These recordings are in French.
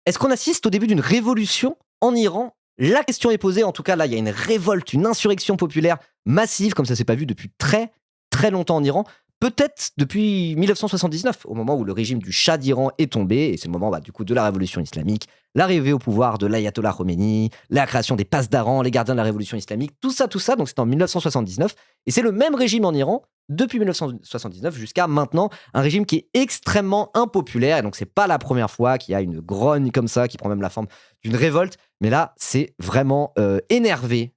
Est-ce qu'on assiste au début d'une révolution en Iran? La question est posée. En tout cas, là, il y a une révolte, une insurrection populaire massive, comme ça s'est pas vu depuis très, très longtemps en Iran. Peut-être depuis 1979, au moment où le régime du Shah d'Iran est tombé, et c'est le moment du coup de la révolution islamique, l'arrivée au pouvoir de l'ayatollah Khomeini, la création des pasdarans, les gardiens de la révolution islamique, tout ça, donc c'est en 1979, et c'est le même régime en Iran depuis 1979 jusqu'à maintenant, un régime qui est extrêmement impopulaire, et donc c'est pas la première fois qu'il y a une grogne comme ça, qui prend même la forme d'une révolte, mais là, c'est vraiment énervé.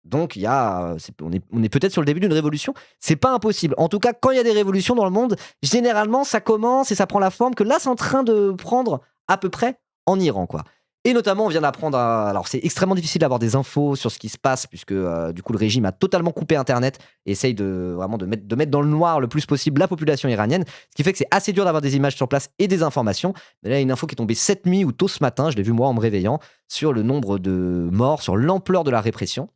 Donc, on est peut-être sur le début d'une révolution. C'est pas impossible. En tout cas, quand il y a des révolutions dans le monde, généralement, ça commence et ça prend la forme que là, c'est en train de prendre à peu près en Iran, quoi. Et notamment, on vient d'apprendre alors, c'est extrêmement difficile d'avoir des infos sur ce qui se passe, puisque du coup, le régime a totalement coupé Internet et essaye vraiment de mettre dans le noir le plus possible la population iranienne, ce qui fait que c'est assez dur d'avoir des images sur place et des informations. Mais là, il y a une info qui est tombée cette nuit ou tôt ce matin, je l'ai vu moi en me réveillant, sur le nombre de morts, sur l'ampleur de la répression.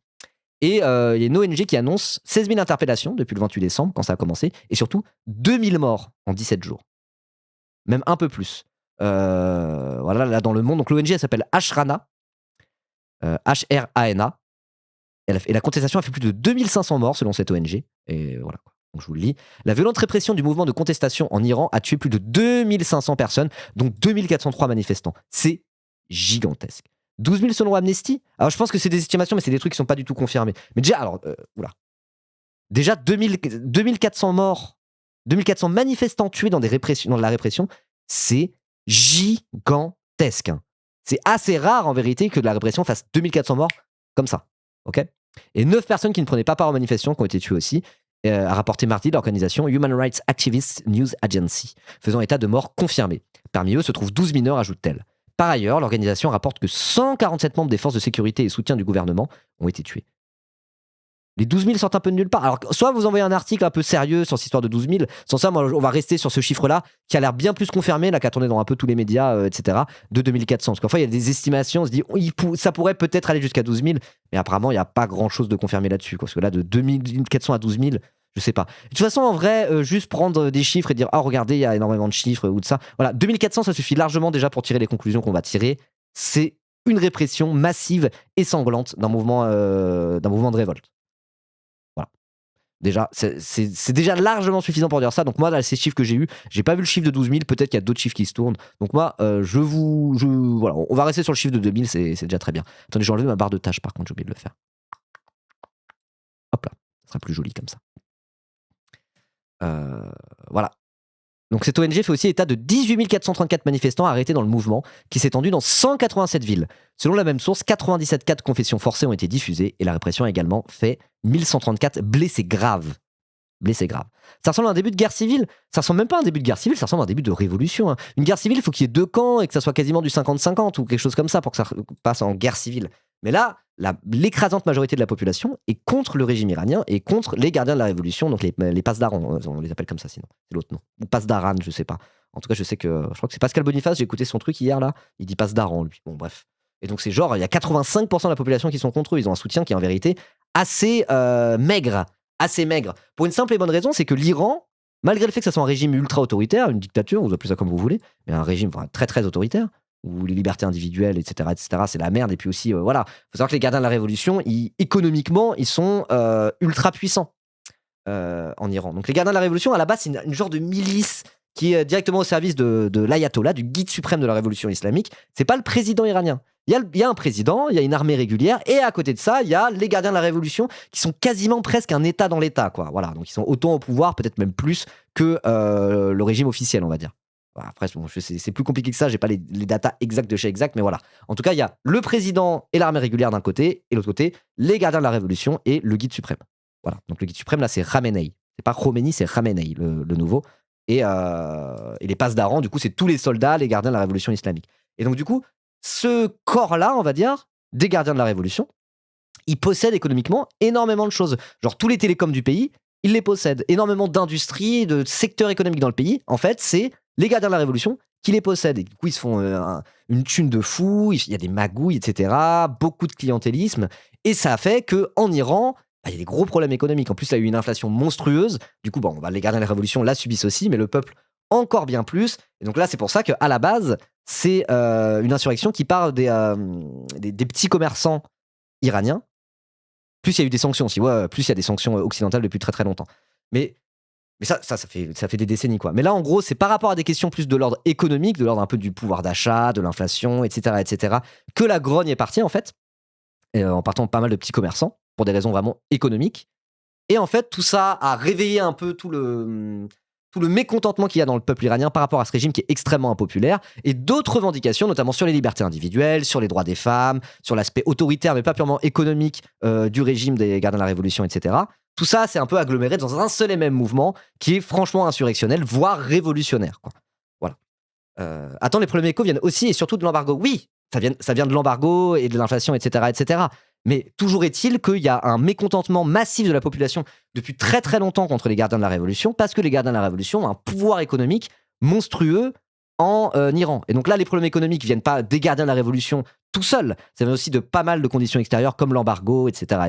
Et il y a une ONG qui annonce 16 000 interpellations depuis le 28 décembre, quand ça a commencé, et surtout 2000 morts en 17 jours. Même un peu plus. Voilà, là dans le monde. Donc l'ONG, elle s'appelle Ashrana, Hrana. Et la contestation a fait plus de 2500 morts selon cette ONG. Et voilà, donc je vous le lis. La violente répression du mouvement de contestation en Iran a tué plus de 2500 personnes, dont 2403 manifestants. C'est gigantesque. 12 000 selon Amnesty. Alors je pense que c'est des estimations, mais c'est des trucs qui sont pas du tout confirmés. Mais déjà, alors, déjà 2400 morts, 2400 manifestants tués dans dans la répression, c'est gigantesque. Hein. C'est assez rare en vérité que la répression fasse 2400 morts comme ça. Ok ? Et 9 personnes qui ne prenaient pas part aux manifestations qui ont été tuées aussi, a rapporté mardi l'organisation Human Rights Activists News Agency, faisant état de morts confirmées. Parmi eux se trouvent 12 mineurs, ajoute-t-elle. Par ailleurs, l'organisation rapporte que 147 membres des forces de sécurité et soutien du gouvernement ont été tués. Les 12 000 sortent un peu de nulle part. Alors, soit vous envoyez un article un peu sérieux sur cette histoire de 12 000, sans ça, moi, on va rester sur ce chiffre-là, qui a l'air bien plus confirmé, là, qui a tourné dans un peu tous les médias, etc., de 2400. Parce qu'en fait, il y a des estimations, on se dit, ça pourrait peut-être aller jusqu'à 12 000, mais apparemment, il n'y a pas grand-chose de confirmé là-dessus. Parce que là, de 2400 à 12 000, je sais pas. De toute façon, en vrai, juste prendre des chiffres et dire, ah, regardez, il y a énormément de chiffres, ou de ça. Voilà, 2400, ça suffit largement déjà pour tirer les conclusions qu'on va tirer. C'est une répression massive et sanglante d'un mouvement de révolte. Déjà, c'est déjà largement suffisant pour dire ça. Donc moi, là, ces chiffres que j'ai eus, j'ai pas vu le chiffre de 12 000. Peut-être qu'il y a d'autres chiffres qui se tournent. Donc moi, voilà, on va rester sur le chiffre de 2000. C'est déjà très bien. Attendez, j'ai enlevé ma barre de tâches. Par contre, j'ai oublié de le faire. Hop là, ça sera plus joli comme ça. Voilà. Donc cette ONG fait aussi état de 18 434 manifestants arrêtés dans le mouvement, qui s'est étendu dans 187 villes. Selon la même source, 97 cas de confessions forcées ont été diffusés et la répression a également fait 1134 blessés graves. Blessés graves. Ça ressemble à un début de guerre civile. Ça ressemble même pas à un début de guerre civile, ça ressemble à un début de révolution. Hein. Une guerre civile, il faut qu'il y ait deux camps et que ça soit quasiment du 50-50 ou quelque chose comme ça pour que ça passe en guerre civile. Mais là, l'écrasante majorité de la population est contre le régime iranien et contre les gardiens de la révolution, donc les pasdarans, on les appelle comme ça sinon. C'est l'autre nom. Ou pasdaran, je sais pas. En tout cas, je crois que c'est Pascal Boniface, j'ai écouté son truc hier là, il dit pasdaran lui. Bon, bref. Et donc c'est genre, il y a 85% de la population qui sont contre eux, ils ont un soutien qui est en vérité assez maigre. Assez maigre. Pour une simple et bonne raison, c'est que l'Iran, malgré le fait que ça soit un régime ultra autoritaire, une dictature, vous appelez ça comme vous voulez, mais un régime très très autoritaire, où les libertés individuelles, etc., c'est la merde. Et puis aussi, voilà, faut savoir que les gardiens de la révolution, économiquement, ils sont ultra puissants en Iran. Donc les gardiens de la révolution, à la base, c'est une genre de milice qui est directement au service de l'ayatollah, du guide suprême de la révolution islamique. C'est pas le président iranien. Il y a un président, il y a une armée régulière, et à côté de ça, il y a les gardiens de la révolution qui sont quasiment presque un État dans l'État, quoi. Voilà, donc ils sont autant au pouvoir, peut-être même plus que le régime officiel, on va dire. Voilà, après, bon, c'est plus compliqué que ça, j'ai pas les datas exactes de chez exact, mais voilà. En tout cas, il y a le président et l'armée régulière d'un côté, et de l'autre côté, les gardiens de la révolution et le guide suprême. Voilà, donc le guide suprême, là, c'est Khamenei. C'est pas Khomeini, c'est Khamenei, le nouveau. Et les pasdarans, du coup, c'est tous les soldats, les gardiens de la révolution islamique. Et donc, du coup, ce corps-là, on va dire, des gardiens de la révolution, il possède économiquement énormément de choses. Genre, tous les télécoms du pays, il les possède. Énormément d'industries, de secteurs économiques dans le pays. En fait, c'est les gardiens de la révolution qui les possèdent. Et du coup, ils se font une thune de fou, il y a des magouilles, etc. Beaucoup de clientélisme. Et ça a fait qu'en Iran, il y a des gros problèmes économiques. En plus, il y a eu une inflation monstrueuse. Du coup, les gardiens de la révolution la subissent aussi, mais le peuple encore bien plus. Et donc là, c'est pour ça qu'à la base, c'est une insurrection qui part des petits commerçants iraniens. Plus il y a eu des sanctions aussi, ouais, plus il y a des sanctions occidentales depuis très très longtemps. Mais ça fait des décennies, quoi. Mais là, en gros, c'est par rapport à des questions plus de l'ordre économique, de l'ordre un peu du pouvoir d'achat, de l'inflation, etc., que la grogne est partie, en fait, en partant de pas mal de petits commerçants, pour des raisons vraiment économiques. Et en fait, tout ça a réveillé un peu tout le mécontentement qu'il y a dans le peuple iranien par rapport à ce régime qui est extrêmement impopulaire, et d'autres revendications, notamment sur les libertés individuelles, sur les droits des femmes, sur l'aspect autoritaire, mais pas purement économique du régime des gardiens de la Révolution, etc. Tout ça, c'est un peu aggloméré dans un seul et même mouvement qui est franchement insurrectionnel, voire révolutionnaire, quoi. Voilà. Attends, les problèmes éco viennent aussi et surtout de l'embargo. Oui, ça vient de l'embargo et de l'inflation, etc. Mais toujours est-il qu'il y a un mécontentement massif de la population depuis très très longtemps contre les gardiens de la Révolution, parce que les gardiens de la Révolution ont un pouvoir économique monstrueux en Iran. Et donc là, les problèmes économiques viennent pas des gardiens de la Révolution tout seuls, ça vient aussi de pas mal de conditions extérieures comme l'embargo, etc.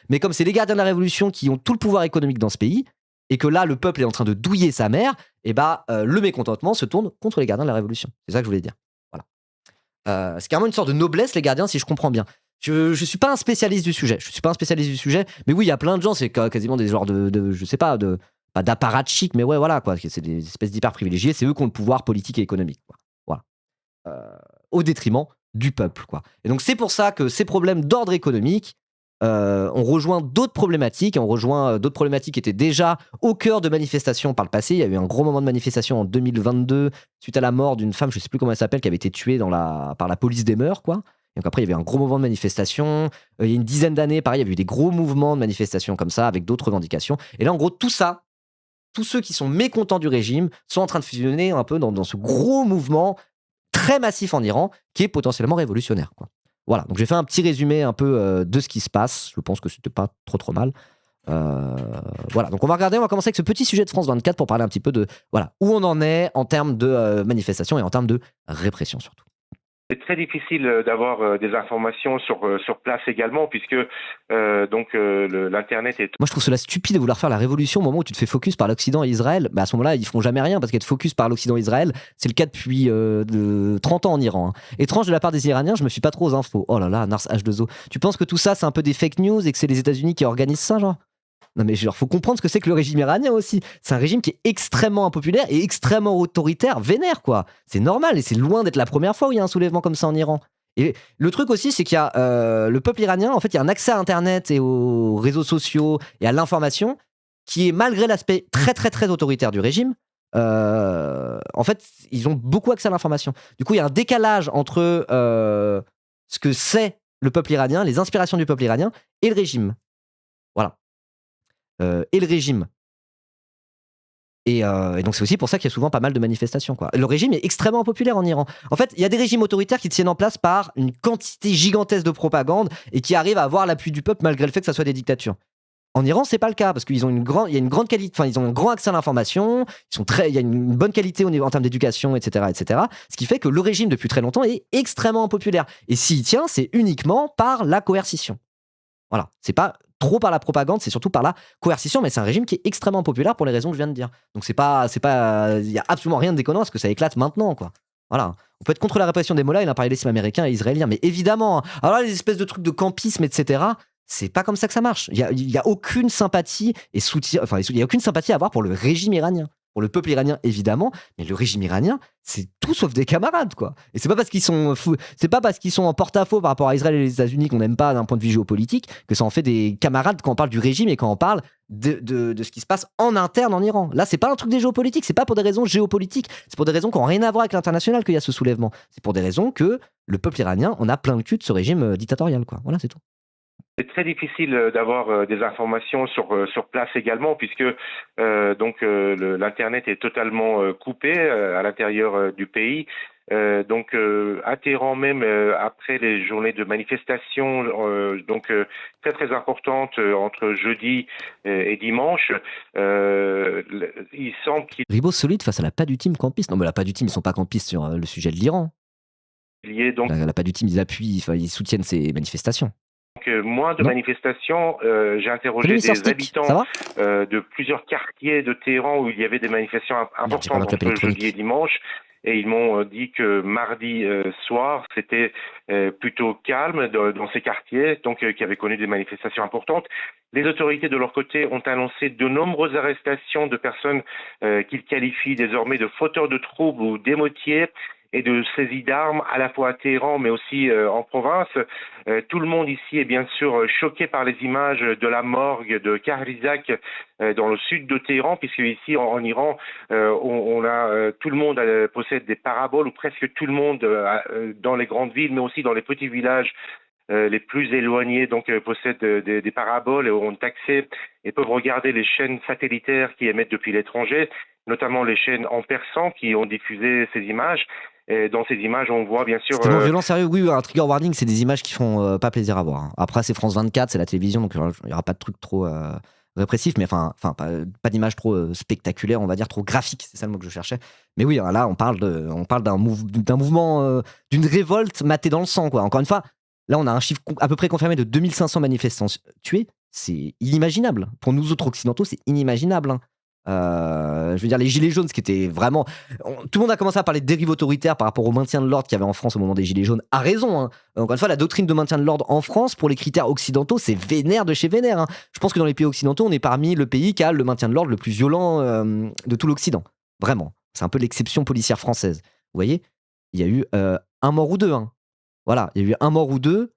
Mais comme c'est les gardiens de la Révolution qui ont tout le pouvoir économique dans ce pays, et que là, le peuple est en train de douiller sa mère, et le mécontentement se tourne contre les gardiens de la Révolution. C'est ça que je voulais dire. Voilà. C'est carrément une sorte de noblesse, les gardiens, si je comprends bien. Je suis pas un spécialiste du sujet. Mais oui, il y a plein de gens, c'est quasiment des genres je sais pas, pas d'apparatchiks, mais ouais, voilà, quoi. C'est des espèces d'hyper privilégiés. C'est eux qui ont le pouvoir politique et économique, quoi. Voilà. Au détriment du peuple, quoi. Et donc, c'est pour ça que ces problèmes d'ordre économique ont rejoint d'autres problématiques. D'autres problématiques qui étaient déjà au cœur de manifestations par le passé. Il y a eu un gros moment de manifestation en 2022 suite à la mort d'une femme, je sais plus comment elle s'appelle, qui avait été tuée par la police des mœurs, quoi. Donc après, il y avait un gros mouvement de manifestation. Il y a une dizaine d'années, pareil, il y a eu des gros mouvements de manifestation comme ça, avec d'autres revendications. Et là, en gros, tout ça, tous ceux qui sont mécontents du régime sont en train de fusionner un peu dans ce gros mouvement très massif en Iran, qui est potentiellement révolutionnaire, quoi. Voilà, donc j'ai fait un petit résumé un peu de ce qui se passe. Je pense que c'était pas trop mal. Voilà, donc on va commencer avec ce petit sujet de France 24 pour parler un petit peu de où on en est en termes de manifestation et en termes de répression surtout. C'est très difficile d'avoir des informations sur place également, puisque l'Internet est... Moi, je trouve cela stupide de vouloir faire la révolution au moment où tu te fais focus par l'Occident et Israël. À ce moment-là, ils feront jamais rien parce qu'être focus par l'Occident et Israël, c'est le cas depuis 30 ans en Iran. Étrange de la part des Iraniens, je me suis pas trop aux infos. Oh là là, Nars H2O. Tu penses que tout ça, c'est un peu des fake news et que c'est les États-Unis qui organisent ça, genre? Non mais genre, faut comprendre ce que c'est que le régime iranien aussi. C'est un régime qui est extrêmement impopulaire et extrêmement autoritaire, vénère, quoi. C'est normal et c'est loin d'être la première fois où il y a un soulèvement comme ça en Iran. Et le truc aussi, c'est qu'il y a le peuple iranien, en fait, il y a un accès à Internet et aux réseaux sociaux et à l'information qui est, malgré l'aspect très très très autoritaire du régime, en fait, ils ont beaucoup accès à l'information. Du coup, il y a un décalage entre ce que c'est le peuple iranien, les inspirations du peuple iranien et le régime. Voilà. Et le régime. Et donc c'est aussi pour ça qu'il y a souvent pas mal de manifestations, quoi. Le régime est extrêmement populaire en Iran. En fait, il y a des régimes autoritaires qui tiennent en place par une quantité gigantesque de propagande et qui arrivent à avoir l'appui du peuple malgré le fait que ça soit des dictatures. En Iran, c'est pas le cas parce qu'ils ont il y a une grande qualité, enfin ils ont un grand accès à l'information, il y a une bonne qualité en termes d'éducation, etc. Ce qui fait que le régime depuis très longtemps est extrêmement populaire. Et s'il tient, c'est uniquement par la coercition. Voilà, c'est pas trop par la propagande, c'est surtout par la coercition, mais c'est un régime qui est extrêmement populaire pour les raisons que je viens de dire. Donc il y a absolument rien de déconnant à ce que ça éclate maintenant, quoi. Voilà. On peut être contre la répression des mollahs et l'impérialisme américain et israélien, mais évidemment. Alors là, les espèces de trucs de campisme, etc., c'est pas comme ça que ça marche. Il y a aucune sympathie et soutien, enfin, il y a aucune sympathie à avoir pour le régime iranien. Pour le peuple iranien, évidemment, mais le régime iranien, c'est tout sauf des camarades, quoi. Et c'est pas parce qu'ils sont c'est pas parce qu'ils sont en porte-à-faux par rapport à Israël et les États-Unis qu'on n'aime pas d'un point de vue géopolitique que ça en fait des camarades quand on parle du régime et quand on parle de ce qui se passe en interne en Iran. Là, c'est pas un truc des géopolitiques, c'est pas pour des raisons géopolitiques, c'est pour des raisons qui n'ont rien à voir avec l'international qu'il y a ce soulèvement. C'est pour des raisons que le peuple iranien, on a plein le cul de ce régime dictatorial, quoi. Voilà, c'est tout. C'est très difficile d'avoir des informations sur place également, puisque l'Internet est totalement coupé à l'intérieur du pays. Atterrant même après les journées de manifestation, très très importantes entre jeudi et dimanche, il semble qu'il Ribot solide face à la pas du team campiste. Non mais la pas du team, ils sont pas campistes sur le sujet de l'Iran. y ait donc La pas du team, ils soutiennent ces manifestations. moins de manifestations. J'ai interrogé des habitants de plusieurs quartiers de Téhéran où il y avait des manifestations importantes entre jeudi et dimanche. et ils m'ont dit que mardi soir, c'était plutôt calme dans ces quartiers, donc qui avaient connu des manifestations importantes. Les autorités, de leur côté, ont annoncé de nombreuses arrestations de personnes qu'ils qualifient désormais de fauteurs de troubles ou d'émeutiers et de saisies d'armes, à la fois à Téhéran, mais aussi en province. Tout le monde ici est bien sûr choqué par les images de la morgue de Kahrizak dans le sud de Téhéran, puisque ici en Iran, on a tout le monde possède des paraboles, ou presque tout le monde dans les grandes villes, mais aussi dans les petits villages les plus éloignés, donc possèdent des paraboles et ont accès et peuvent regarder les chaînes satellitaires qui émettent depuis l'étranger, notamment les chaînes en persan qui ont diffusé ces images. Et dans ces images, on voit bien sûr... C'est tellement violent, sérieux. Oui, un trigger warning, c'est des images qui font pas plaisir à voir. Hein. Après, c'est France 24, c'est la télévision, donc il n'y aura pas de truc trop répressif, mais enfin pas d'image trop spectaculaire, on va dire, trop graphique, c'est ça le mot que je cherchais. Mais oui, là, on parle d'un mouvement, d'une révolte matée dans le sang, quoi. Encore une fois, là, on a un chiffre à peu près confirmé de 2500 manifestants tués. C'est inimaginable. Pour nous autres occidentaux, c'est inimaginable. Hein. Je veux dire, les gilets jaunes, ce qui était vraiment... Tout le monde a commencé à parler de dérive autoritaire par rapport au maintien de l'ordre qu'il y avait en France au moment des gilets jaunes. A raison. Hein. Encore une fois, la doctrine de maintien de l'ordre en France, pour les critères occidentaux, c'est vénère de chez vénère. Hein. Je pense que dans les pays occidentaux, on est parmi le pays qui a le maintien de l'ordre le plus violent de tout l'Occident. Vraiment. C'est un peu l'exception policière française. Vous voyez, il y a eu un mort ou deux. Hein. Voilà, il y a eu un mort ou deux.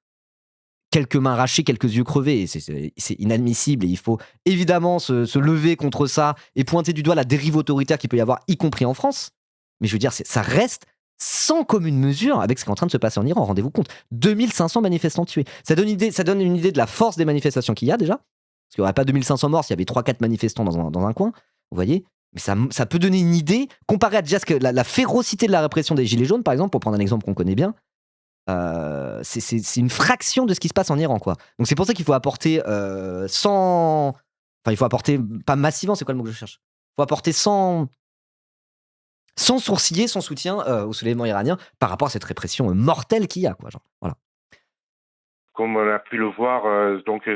Quelques mains arrachées, quelques yeux crevés, c'est inadmissible et il faut évidemment se lever contre ça et pointer du doigt la dérive autoritaire qu'il peut y avoir, y compris en France. Mais je veux dire, ça reste sans commune mesure avec ce qui est en train de se passer en Iran, rendez-vous compte. 2500 manifestants tués. Ça donne une idée de la force des manifestations qu'il y a déjà, parce qu'il n'y aurait pas 2500 morts s'il y avait 3-4 manifestants dans un coin, vous voyez. Mais ça peut donner une idée, comparé à déjà la férocité de la répression des Gilets jaunes, par exemple, pour prendre un exemple qu'on connaît bien. C'est une fraction de ce qui se passe en Iran, quoi. Donc c'est pour ça qu'il faut apporter il faut apporter, pas massivement, c'est quoi le mot que je cherche? Il faut apporter sans sourciller son soutien au soulèvement iranien par rapport à cette répression mortelle qu'il y a, quoi. Genre, voilà. Comme on a pu le voir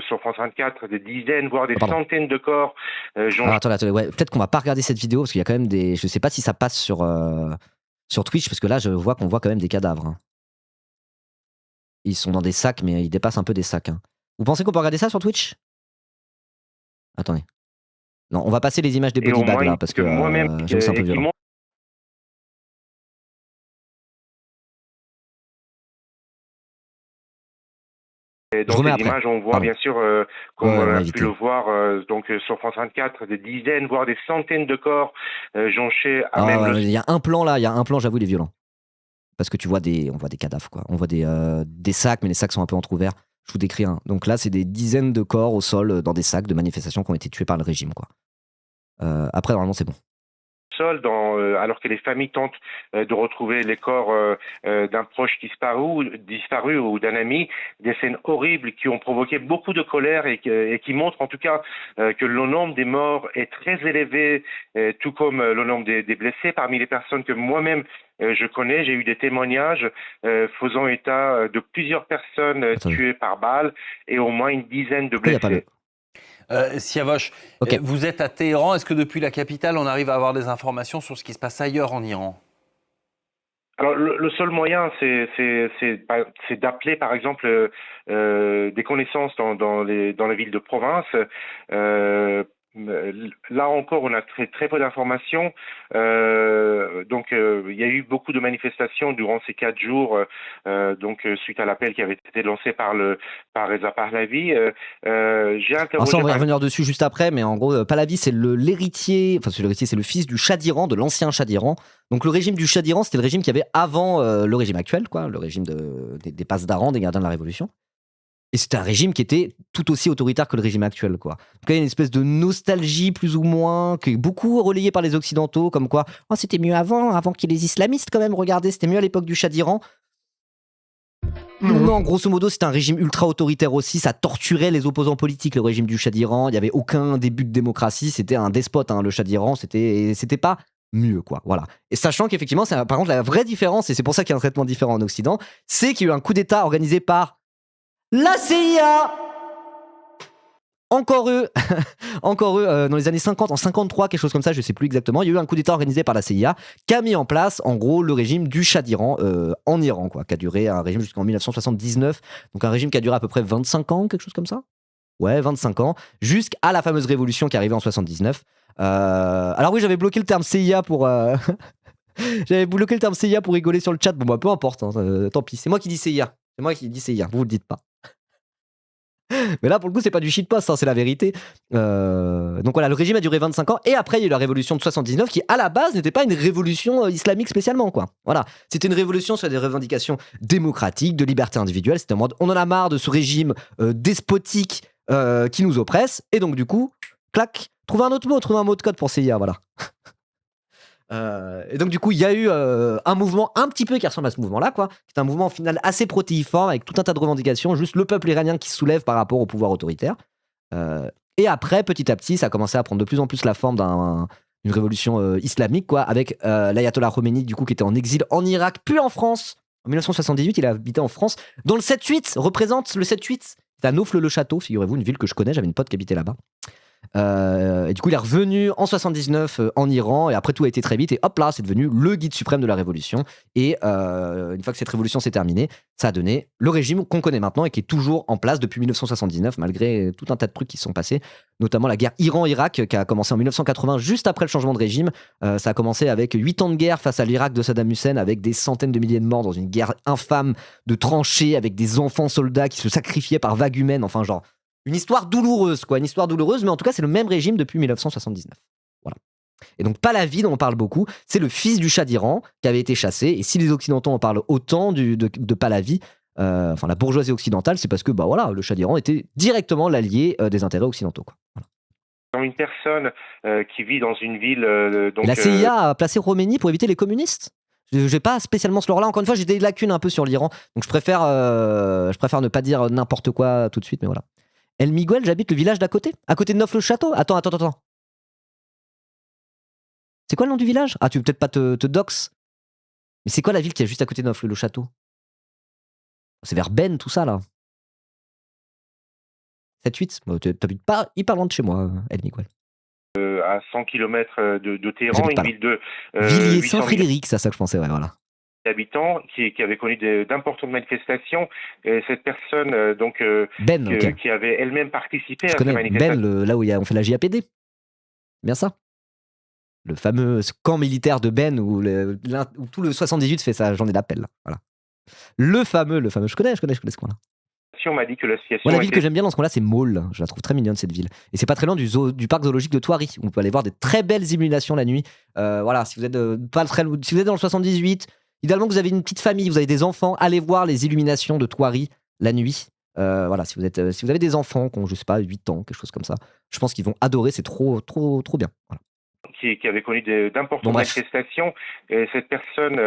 sur France 24, des dizaines, voire des centaines de corps. Attendez, ouais, peut-être qu'on va pas regarder cette vidéo parce qu'il y a quand même des... Je sais pas si ça passe sur Twitch, parce que là, je vois qu'on voit quand même des cadavres. Hein. Ils sont dans des sacs, mais ils dépassent un peu des sacs. Hein. Vous pensez qu'on peut regarder ça sur Twitch? Attendez. Non, on va passer les images des bodybags là, parce que moi-même, c'est un peu violent. Et dans ces images, on voit bien sûr, comme on a pu le voir sur France 24, des dizaines, voire des centaines de corps jonchés à même il y a un plan là, j'avoue, il est violent. Parce que on voit des cadavres, quoi. On voit des sacs, mais les sacs sont un peu entrouverts. Je vous décris un. Donc là, c'est des dizaines de corps au sol dans des sacs de manifestations qui ont été tués par le régime, quoi. Après, normalement, c'est bon. Sol, alors que les familles tentent de retrouver les corps d'un proche disparu ou d'un ami, des scènes horribles qui ont provoqué beaucoup de colère et qui montrent en tout cas que le nombre des morts est très élevé, tout comme le nombre des blessés. Parmi les personnes que moi-même je connais, j'ai eu des témoignages faisant état de plusieurs personnes tuées par balle et au moins une dizaine de blessés. Siavosh, vous êtes à Téhéran. Est-ce que depuis la capitale, on arrive à avoir des informations sur ce qui se passe ailleurs en Iran? Alors, le seul moyen, c'est d'appeler, par exemple, des connaissances dans les villes de province. Là encore, on a très peu d'informations. Donc, il y a eu beaucoup de manifestations durant ces 4 jours, suite à l'appel qui avait été lancé par Reza Pahlavi. J'ai interrogé. Ça, on va y revenir dessus juste après, mais en gros, Pahlavi, c'est l'héritier, c'est le fils du Shah d'Iran, de l'ancien Shah d'Iran. Donc, le régime du Shah d'Iran, c'était le régime qu'il y avait avant le régime actuel, quoi, le régime des Pasdaran, des gardiens de la Révolution. Et c'était un régime qui était tout aussi autoritaire que le régime actuel, quoi. Donc il y a une espèce de nostalgie plus ou moins, qui est beaucoup relayée par les Occidentaux, comme quoi c'était mieux avant qu'il y ait les islamistes quand même, regardez, c'était mieux à l'époque du Shah d'Iran. Non, grosso modo, c'était un régime ultra autoritaire aussi, ça torturait les opposants politiques, le régime du Shah d'Iran, il n'y avait aucun début de démocratie, c'était un despote, hein, le Shah d'Iran, c'était pas mieux, quoi, voilà. Et sachant qu'effectivement, par contre, la vraie différence, et c'est pour ça qu'il y a un traitement différent en Occident, c'est qu'il y a eu un coup d'État organisé par la CIA encore eux, encore eux, dans les années 50, en 53, quelque chose comme ça, je sais plus exactement, il y a eu un coup d'État organisé par la CIA qui a mis en place, en gros, le régime du Shah d'Iran en Iran, quoi, qui a duré un régime jusqu'en 1979, donc un régime qui a duré à peu près 25 ans, quelque chose comme ça. Ouais, 25 ans, jusqu'à la fameuse révolution qui est arrivée en 79. Alors oui, j'avais bloqué le terme CIA pour... J'avais bloqué le terme CIA pour rigoler sur le chat. Bon, bah, peu importe, hein, tant pis. C'est moi qui dis CIA. C'est moi qui dis CIA, vous le dites pas. Mais là, pour le coup, c'est pas du shitpost, hein, c'est la vérité. Donc voilà, le régime a duré 25 ans. Et après, il y a eu la révolution de 79 qui, à la base, n'était pas une révolution islamique spécialement, quoi. Voilà. C'était une révolution sur des revendications démocratiques, de liberté individuelle. C'était en mode, on en a marre de ce régime despotique qui nous oppresse. Et donc, du coup, clac, trouvez un autre mot, trouvez un mot de code pour CIA, voilà. Et donc du coup il y a eu un mouvement un petit peu qui ressemble à ce mouvement là quoi, qui est un mouvement au final assez protéiforme avec tout un tas de revendications, juste le peuple iranien qui se soulève par rapport au pouvoir autoritaire. Et après petit à petit ça a commencé à prendre de plus en plus la forme d'une révolution islamique quoi, avec l'ayatollah Khomeini du coup qui était en exil en Irak puis en France. En 1978 il a habité en France, dont le 7-8 représente le 7-8. C'est à Naufle-le-Château, figurez-vous, une ville que je connais, j'avais une pote qui habitait là-bas. Et du coup, il est revenu en 79 en Iran, et après tout a été très vite, et hop là, c'est devenu le guide suprême de la révolution. Et une fois que cette révolution s'est terminée, ça a donné le régime qu'on connaît maintenant et qui est toujours en place depuis 1979, malgré tout un tas de trucs qui se sont passés, notamment la guerre Iran-Irak qui a commencé en 1980, juste après le changement de régime. Ça a commencé avec 8 ans de guerre face à l'Irak de Saddam Hussein, avec des centaines de milliers de morts dans une guerre infâme de tranchées, avec des enfants soldats qui se sacrifiaient par vagues humaines, enfin genre une histoire douloureuse, quoi. Une histoire douloureuse, mais en tout cas, c'est le même régime depuis 1979. Voilà. Et donc, Pahlavi, dont on parle beaucoup, c'est le fils du Shah d'Iran qui avait été chassé. Et si les Occidentaux en parlent autant de Pahlavi, enfin la bourgeoisie occidentale, c'est parce que bah, voilà, le Shah d'Iran était directement l'allié des intérêts occidentaux. Quoi. Voilà. Une personne qui vit dans une ville... donc, la CIA a placé Khomeini pour éviter les communistes. Je n'ai pas spécialement ce lore-là. Encore une fois, j'ai des lacunes un peu sur l'Iran. Donc, je préfère ne pas dire n'importe quoi tout de suite, mais voilà. El Miguel, j'habite le village d'à côté de Neuf-le-Château. Attends. C'est quoi le nom du village? Ah, tu veux peut-être pas te dox? Mais c'est quoi la ville qui est juste à côté de Neuf-le-Château? C'est vers Ben, tout ça, là. 7-8? Bah, t'habites pas hyper loin de chez moi, El Miguel. À 100 km de Téhéran, une ville de... Villiers-Saint-Frédéric, c'est ça que je pensais, ouais, voilà. Habitants qui avait connu d'importantes manifestations. Et cette personne qui avait elle-même participé à ces manifestations. Ben, là où on fait la JAPD. Bien ça. Le fameux camp militaire de Ben où tout le 78 fait sa journée d'appel. Voilà. Le fameux, je connais ce coin-là. M'a dit que la situation la ville que j'aime bien dans ce coin-là, c'est Maule. Je la trouve très mignonne cette ville. Et c'est pas très loin du parc zoologique de Thoiry. Où on peut aller voir des très belles illuminations la nuit. Voilà, si vous êtes si vous êtes dans le 78. Idéalement, vous avez une petite famille, vous avez des enfants, allez voir les illuminations de Thoiry la nuit. Voilà, si vous avez des enfants qui ont, je sais pas, 8 ans, quelque chose comme ça, je pense qu'ils vont adorer, c'est trop bien. Voilà. Qui avait connu d'importantes manifestations. Et cette personne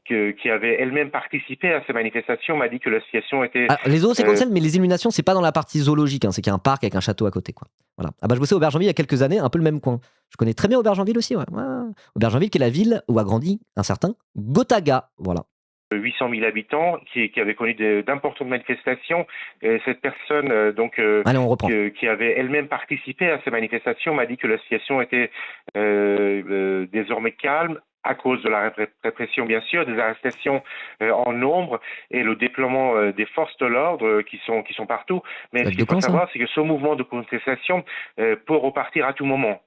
qui avait elle-même participé à ces manifestations m'a dit que la situation était... Alors, les zoos, c'est comme ça, mais les illuminations, c'est pas dans la partie zoologique, hein, c'est qu'il y a un parc avec un château à côté. Quoi. Voilà. Ah bah, je bossais à Aubergenville il y a quelques années, un peu le même coin. Je connais très bien Aubergenville aussi. Ouais. Aubergenville, qui est la ville où a grandi un certain Gotaga. Voilà. 800 000 habitants qui avait connu d'importantes manifestations. Et cette personne Allez, on reprend. Qui avait elle-même participé à ces manifestations m'a dit que la situation était désormais calme à cause de la répression, bien sûr, des arrestations en nombre et le déploiement des forces de l'ordre qui sont partout. Mais ce qu'il faut savoir, c'est que ce mouvement de contestation peut repartir à tout moment.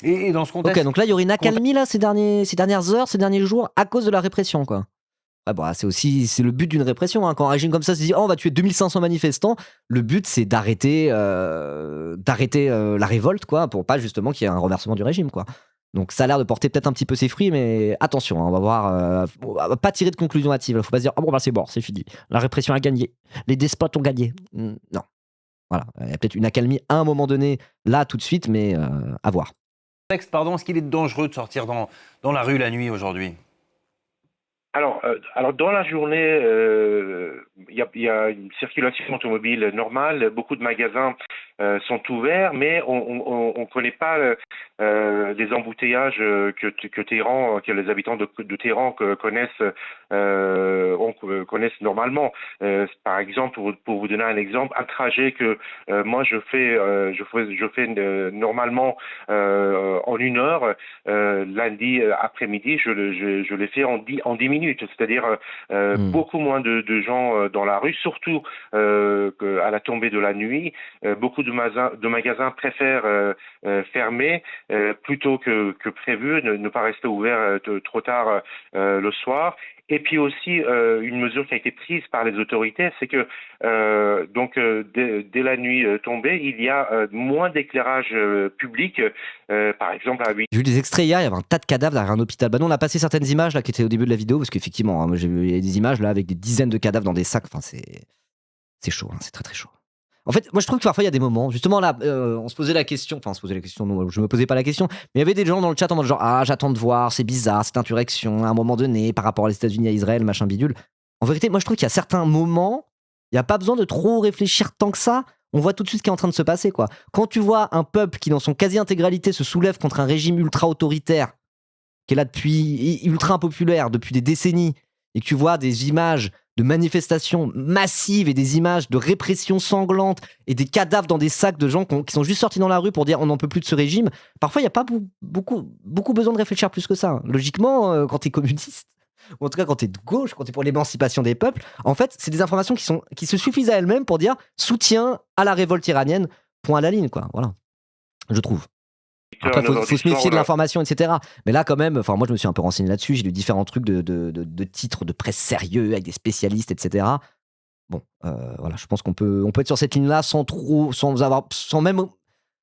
Et dans ce contexte... Ok, donc là, il y aurait une accalmie là, ces dernières heures, ces derniers jours, à cause de la répression, quoi. Ah bah, c'est le but d'une répression. Hein. Quand un régime comme ça se dit « Oh, on va tuer 2500 manifestants », le but, c'est d'arrêter la révolte, quoi, pour pas justement qu'il y ait un renversement du régime, quoi. Donc ça a l'air de porter peut-être un petit peu ses fruits, mais attention, hein, on va voir, on va pas tirer de conclusion hâtive. Faut pas se dire « Oh bon, bah, c'est bon, c'est fini. La répression a gagné. Les despotes ont gagné. » Non. Voilà. Il y a peut-être une accalmie à un moment donné, là, tout de suite, mais à voir. Est-ce qu'il est dangereux de sortir dans la rue la nuit aujourd'hui ? Alors dans la journée, il y a une circulation automobile normale. Beaucoup de magasins sont ouverts, mais on connaît pas les embouteillages que les habitants de Téhéran connaissent. On connaissent normalement. Par exemple, pour vous donner un exemple, un trajet que moi je fais normalement en 1 heure, lundi après-midi, je l'ai fait en 10 minutes, c'est-à-dire beaucoup moins de gens dans la rue, surtout à la tombée de la nuit. Beaucoup de magasins préfèrent fermer plutôt que prévu, ne pas rester ouverts trop tard le soir. Et puis aussi, une mesure qui a été prise par les autorités, c'est que dès la nuit tombée, il y a moins d'éclairage public. Par exemple, à 8. J'ai vu des extraits hier, il y avait un tas de cadavres derrière un hôpital. Bah non, on a passé certaines images là qui étaient au début de la vidéo, parce qu'effectivement, hein, moi j'ai vu des images là avec des dizaines de cadavres dans des sacs. Enfin, c'est chaud, hein, c'est très très chaud. En fait, moi je trouve que parfois il y a des moments, justement là, on se posait la question, non, je me posais pas la question, mais il y avait des gens dans le chat en mode genre, ah, j'attends de voir, c'est bizarre, cette insurrection, à un moment donné, par rapport à les États-Unis, à Israël, machin bidule. En vérité, moi je trouve qu'il y a certains moments, il n'y a pas besoin de trop réfléchir tant que ça. On voit tout de suite ce qui est en train de se passer, quoi. Quand tu vois un peuple qui, dans son quasi-intégralité, se soulève contre un régime ultra-autoritaire, qui est là depuis, ultra impopulaire, depuis des décennies, et que tu vois des images de manifestations massives et des images de répression sanglante et des cadavres dans des sacs de gens qui sont juste sortis dans la rue pour dire on n'en peut plus de ce régime, parfois il n'y a pas beaucoup besoin de réfléchir plus que ça. Logiquement, quand tu es communiste, ou en tout cas quand tu es de gauche, quand tu es pour l'émancipation des peuples, en fait, c'est des informations qui se suffisent à elles-mêmes pour dire soutien à la révolte iranienne, point à la ligne, quoi. Voilà, je trouve. Après, il faut se méfier de l'information, etc. Mais là, quand même, moi, je me suis un peu renseigné là-dessus. J'ai lu différents trucs de titres de presse sérieux avec des spécialistes, etc. Bon, voilà, je pense qu'on peut être sur cette ligne-là sans même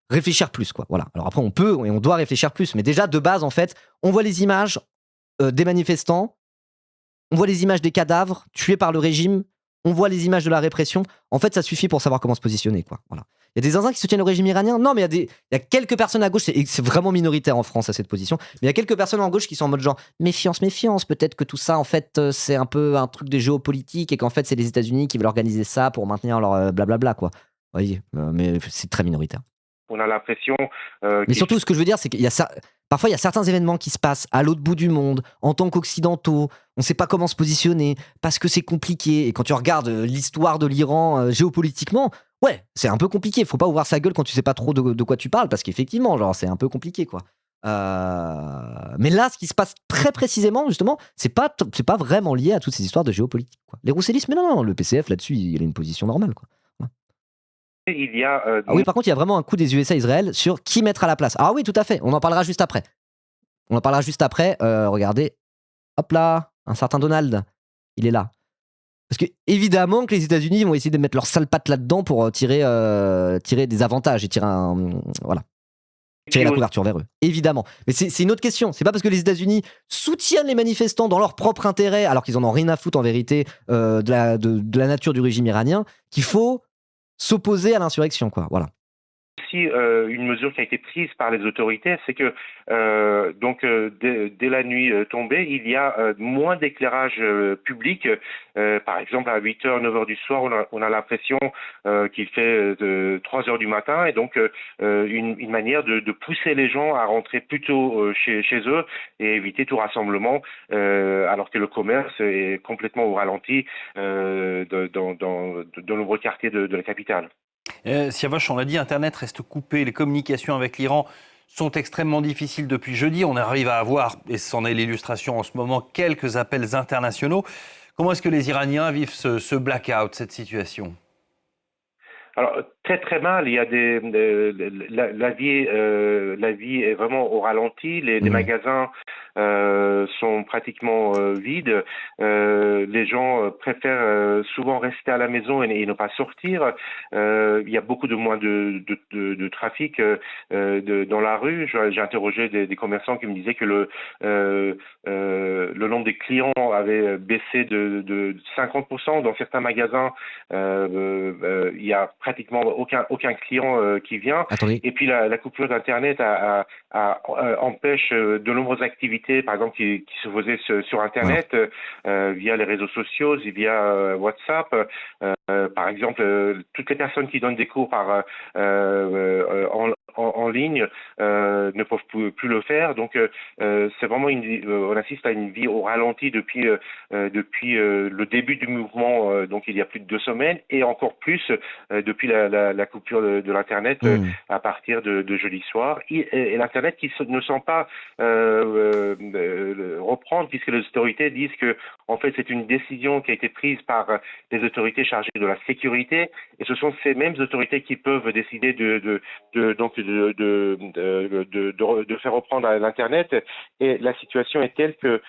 réfléchir plus, quoi. Voilà. Alors après, on peut et on doit réfléchir plus. Mais déjà, de base, en fait, on voit les images des manifestants, on voit les images des cadavres tués par le régime, on voit les images de la répression. En fait, ça suffit pour savoir comment se positionner, quoi. Voilà. Il y a des zinzins qui soutiennent le régime iranien. Non, mais il y a quelques personnes à gauche, c'est vraiment minoritaire en France à cette position, mais il y a quelques personnes en gauche qui sont en mode genre méfiance, méfiance, peut-être que tout ça, en fait, c'est un peu un truc de géopolitique et qu'en fait, c'est les États-Unis qui veulent organiser ça pour maintenir leur blablabla, quoi. Vous voyez, mais c'est très minoritaire. On a l'impression. Mais surtout, ce que je veux dire, c'est qu'il y a ça. Parfois, il y a certains événements qui se passent à l'autre bout du monde, en tant qu'occidentaux. On ne sait pas comment se positionner parce que c'est compliqué. Et quand tu regardes l'histoire de l'Iran géopolitiquement, ouais, c'est un peu compliqué. Il faut pas ouvrir sa gueule quand tu sais pas trop de quoi tu parles parce qu'effectivement, genre, c'est un peu compliqué, quoi. Mais là, ce qui se passe très précisément, justement, c'est pas vraiment lié à toutes ces histoires de géopolitique, quoi. Les roussellistes, mais non, le PCF là-dessus, il a une position normale, quoi. Il y a, Ah oui, par contre, il y a vraiment un coup des USA à Israël sur qui mettre à la place. Ah oui, tout à fait. On en parlera juste après. Regardez. Hop là, un certain Donald. Il est là. Parce que, évidemment, que les États-Unis vont essayer de mettre leur sale patte là-dedans pour tirer des avantages et tirer la couverture vers eux. Évidemment. Mais c'est une autre question. C'est pas parce que les États-Unis soutiennent les manifestants dans leur propre intérêt, alors qu'ils en ont rien à foutre en vérité de la nature du régime iranien, qu'il faut s'opposer à l'insurrection, quoi. Voilà. Aussi, une mesure qui a été prise par les autorités, c'est que dès la nuit tombée, il y a moins d'éclairage public. Par exemple, à 8h, 9h du soir, on a l'impression qu'il fait 3h du matin, et donc une manière de pousser les gens à rentrer plus tôt chez eux et éviter tout rassemblement, alors que le commerce est complètement au ralenti dans de nombreux quartiers de la capitale. Siavash, on l'a dit, Internet reste coupé, les communications avec l'Iran sont extrêmement difficiles depuis jeudi. On arrive à avoir, et c'en est l'illustration en ce moment, quelques appels internationaux. Comment est-ce que les Iraniens vivent ce blackout, cette situation ? Alors, très très mal. Il y a la vie est vraiment au ralenti. Les magasins sont pratiquement vides. Les gens préfèrent souvent rester à la maison et ne pas sortir. Il y a beaucoup de moins de trafic dans la rue. J'ai interrogé des commerçants qui me disaient que le nombre de clients avait baissé de 50% dans certains magasins. Il y a pratiquement aucun client qui vient. Attendez. Et puis la coupure d'Internet empêche de nombreuses activités, par exemple, qui se faisaient sur Internet, via les réseaux sociaux, via WhatsApp. Par exemple, toutes les personnes qui donnent des cours en ligne ne peuvent plus le faire. Donc, c'est vraiment on assiste à une vie au ralenti depuis le début du mouvement, donc il y a plus de 2 semaines, et encore plus depuis la coupure de l'Internet à partir de jeudi soir. Et l'Internet qui ne sent pas reprendre, puisque les autorités disent que en fait c'est une décision qui a été prise par les autorités chargées de la sécurité, et ce sont ces mêmes autorités qui peuvent décider de faire reprendre l'Internet. Et la situation est telle que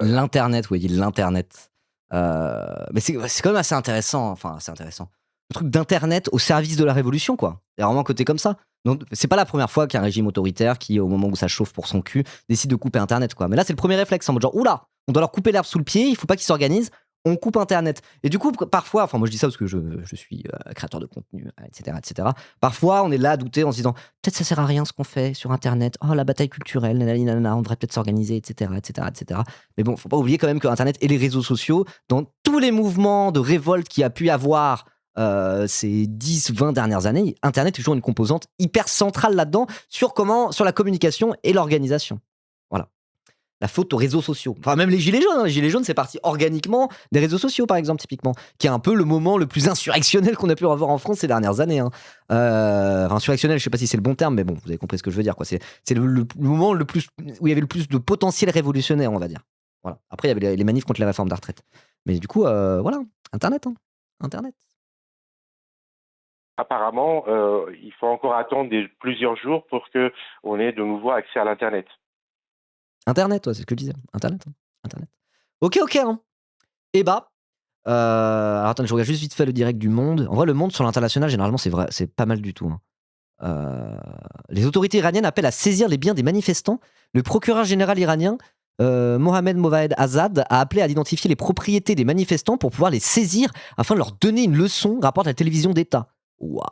L'Internet, oui, l'Internet. Mais c'est quand même assez intéressant. Enfin, assez intéressant. Le truc d'Internet au service de la révolution, quoi. Il y a vraiment un côté comme ça. Donc, c'est pas la première fois qu'un régime autoritaire qui, au moment où ça chauffe pour son cul, décide de couper Internet, quoi. Mais là, c'est le premier réflexe, en mode genre, oula, on doit leur couper l'herbe sous le pied, il faut pas qu'ils s'organisent, on coupe Internet. Et du coup, parfois, enfin, moi je dis ça parce que je suis créateur de contenu, etc., etc. Parfois, on est là à douter en se disant, peut-être ça sert à rien ce qu'on fait sur Internet. Oh, la bataille culturelle, nanana, on devrait peut-être s'organiser, etc., etc., etc. Mais bon, faut pas oublier quand même que Internet et les réseaux sociaux, dans tous les mouvements de révolte qu'il y a pu y avoir ces 10-20 dernières années, Internet est toujours une composante hyper centrale là-dedans sur la communication et l'organisation. Voilà. La faute aux réseaux sociaux. Enfin, même les Gilets jaunes. Les Gilets jaunes, c'est parti organiquement des réseaux sociaux, par exemple, typiquement, qui est un peu le moment le plus insurrectionnel qu'on a pu avoir en France ces dernières années. Insurrectionnel, je sais pas si c'est le bon terme, mais bon, vous avez compris ce que je veux dire, quoi. C'est le moment le plus où il y avait le plus de potentiel révolutionnaire, on va dire. Voilà. Après, il y avait les manifs contre les réformes de la retraite. Mais du coup, voilà, Internet. Internet. Apparemment, il faut encore attendre plusieurs jours pour qu'on ait de nouveau accès à l'Internet. Internet, ouais, c'est ce que je disais. Internet. Ok. Hein. Et alors attends, je regarde juste vite fait le direct du Monde. En vrai, le Monde sur l'international, généralement, c'est vrai, c'est pas mal du tout. Les autorités iraniennes appellent à saisir les biens des manifestants. Le procureur général iranien, Mohamed Movaed Azad, a appelé à identifier les propriétés des manifestants pour pouvoir les saisir afin de leur donner une leçon, rapporte la télévision d'État. Waouh.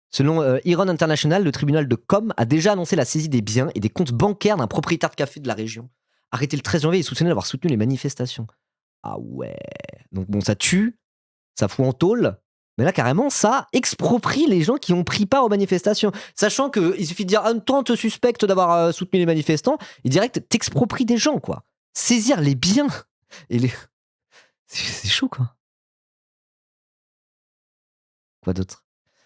Selon Iran International, le tribunal de Qom a déjà annoncé la saisie des biens et des comptes bancaires d'un propriétaire de café de la région. Arrêté le 13 janvier et soupçonné d'avoir soutenu les manifestations. Ah ouais. Donc bon, ça tue, ça fout en tôle, mais là carrément, ça exproprie les gens qui ont pris part aux manifestations. Sachant qu'il suffit de dire, toi on te suspecte d'avoir soutenu les manifestants, et direct, t'expropries des gens, quoi. Saisir les biens. Et c'est chaud, quoi. Quoi d'autre ?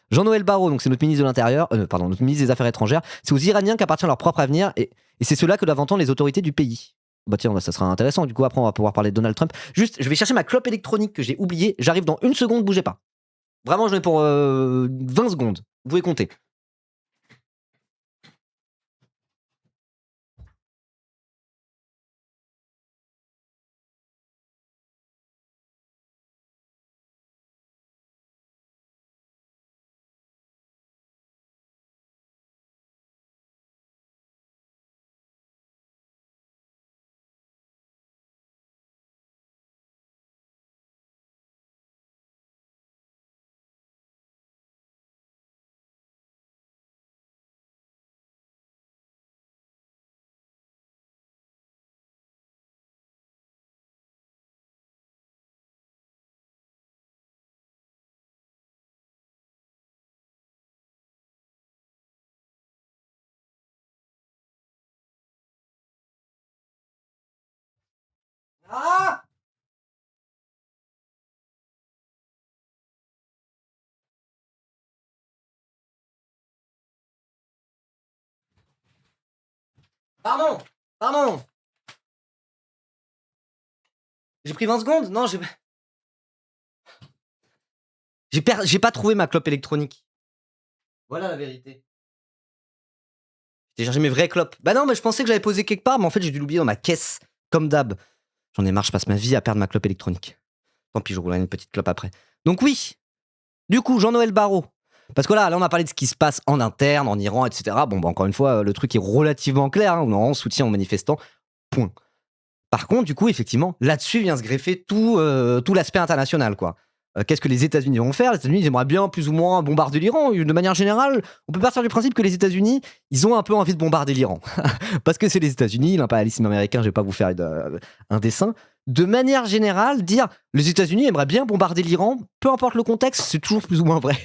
Jean-Noël Barrot, donc c'est notre ministre de l'Intérieur, notre ministre des Affaires étrangères, c'est aux Iraniens qu'appartient leur propre avenir, et c'est cela que doivent entendre les autorités du pays. Bah tiens, ça sera intéressant, du coup après on va pouvoir parler de Donald Trump. Juste, je vais chercher ma clope électronique que j'ai oubliée, j'arrive dans 1 seconde, bougez pas. Vraiment, je mets pour 20 secondes, vous pouvez compter. Ah! Pardon. J'ai pris 20 secondes? Non, j'ai pas trouvé ma clope électronique. Voilà la vérité. J'ai cherché mes vraies clopes. Bah non, mais je pensais que j'avais posé quelque part, mais en fait j'ai dû l'oublier dans ma caisse, comme d'hab. J'en ai marre, je passe ma vie à perdre ma clope électronique. Tant pis, je roulerai une petite clope après. Donc oui, du coup, Jean-Noël Barrot. Parce que là, on a parlé de ce qui se passe en interne, en Iran, etc. Bon, bah, encore une fois, le truc est relativement clair. On soutient aux manifestants. Point. Par contre, du coup, effectivement, là-dessus vient se greffer tout l'aspect international, quoi. Qu'est-ce que les États-Unis vont faire? Les États-Unis, ils aimeraient bien, plus ou moins, bombarder l'Iran. De manière générale, on peut partir du principe que les États-Unis, ils ont un peu envie de bombarder l'Iran. Parce que c'est les États-Unis, l'impérialisme américain, je vais pas vous faire un dessin. de manière générale, dire les États-Unis aimeraient bien bombarder l'Iran, peu importe le contexte, c'est toujours plus ou moins vrai.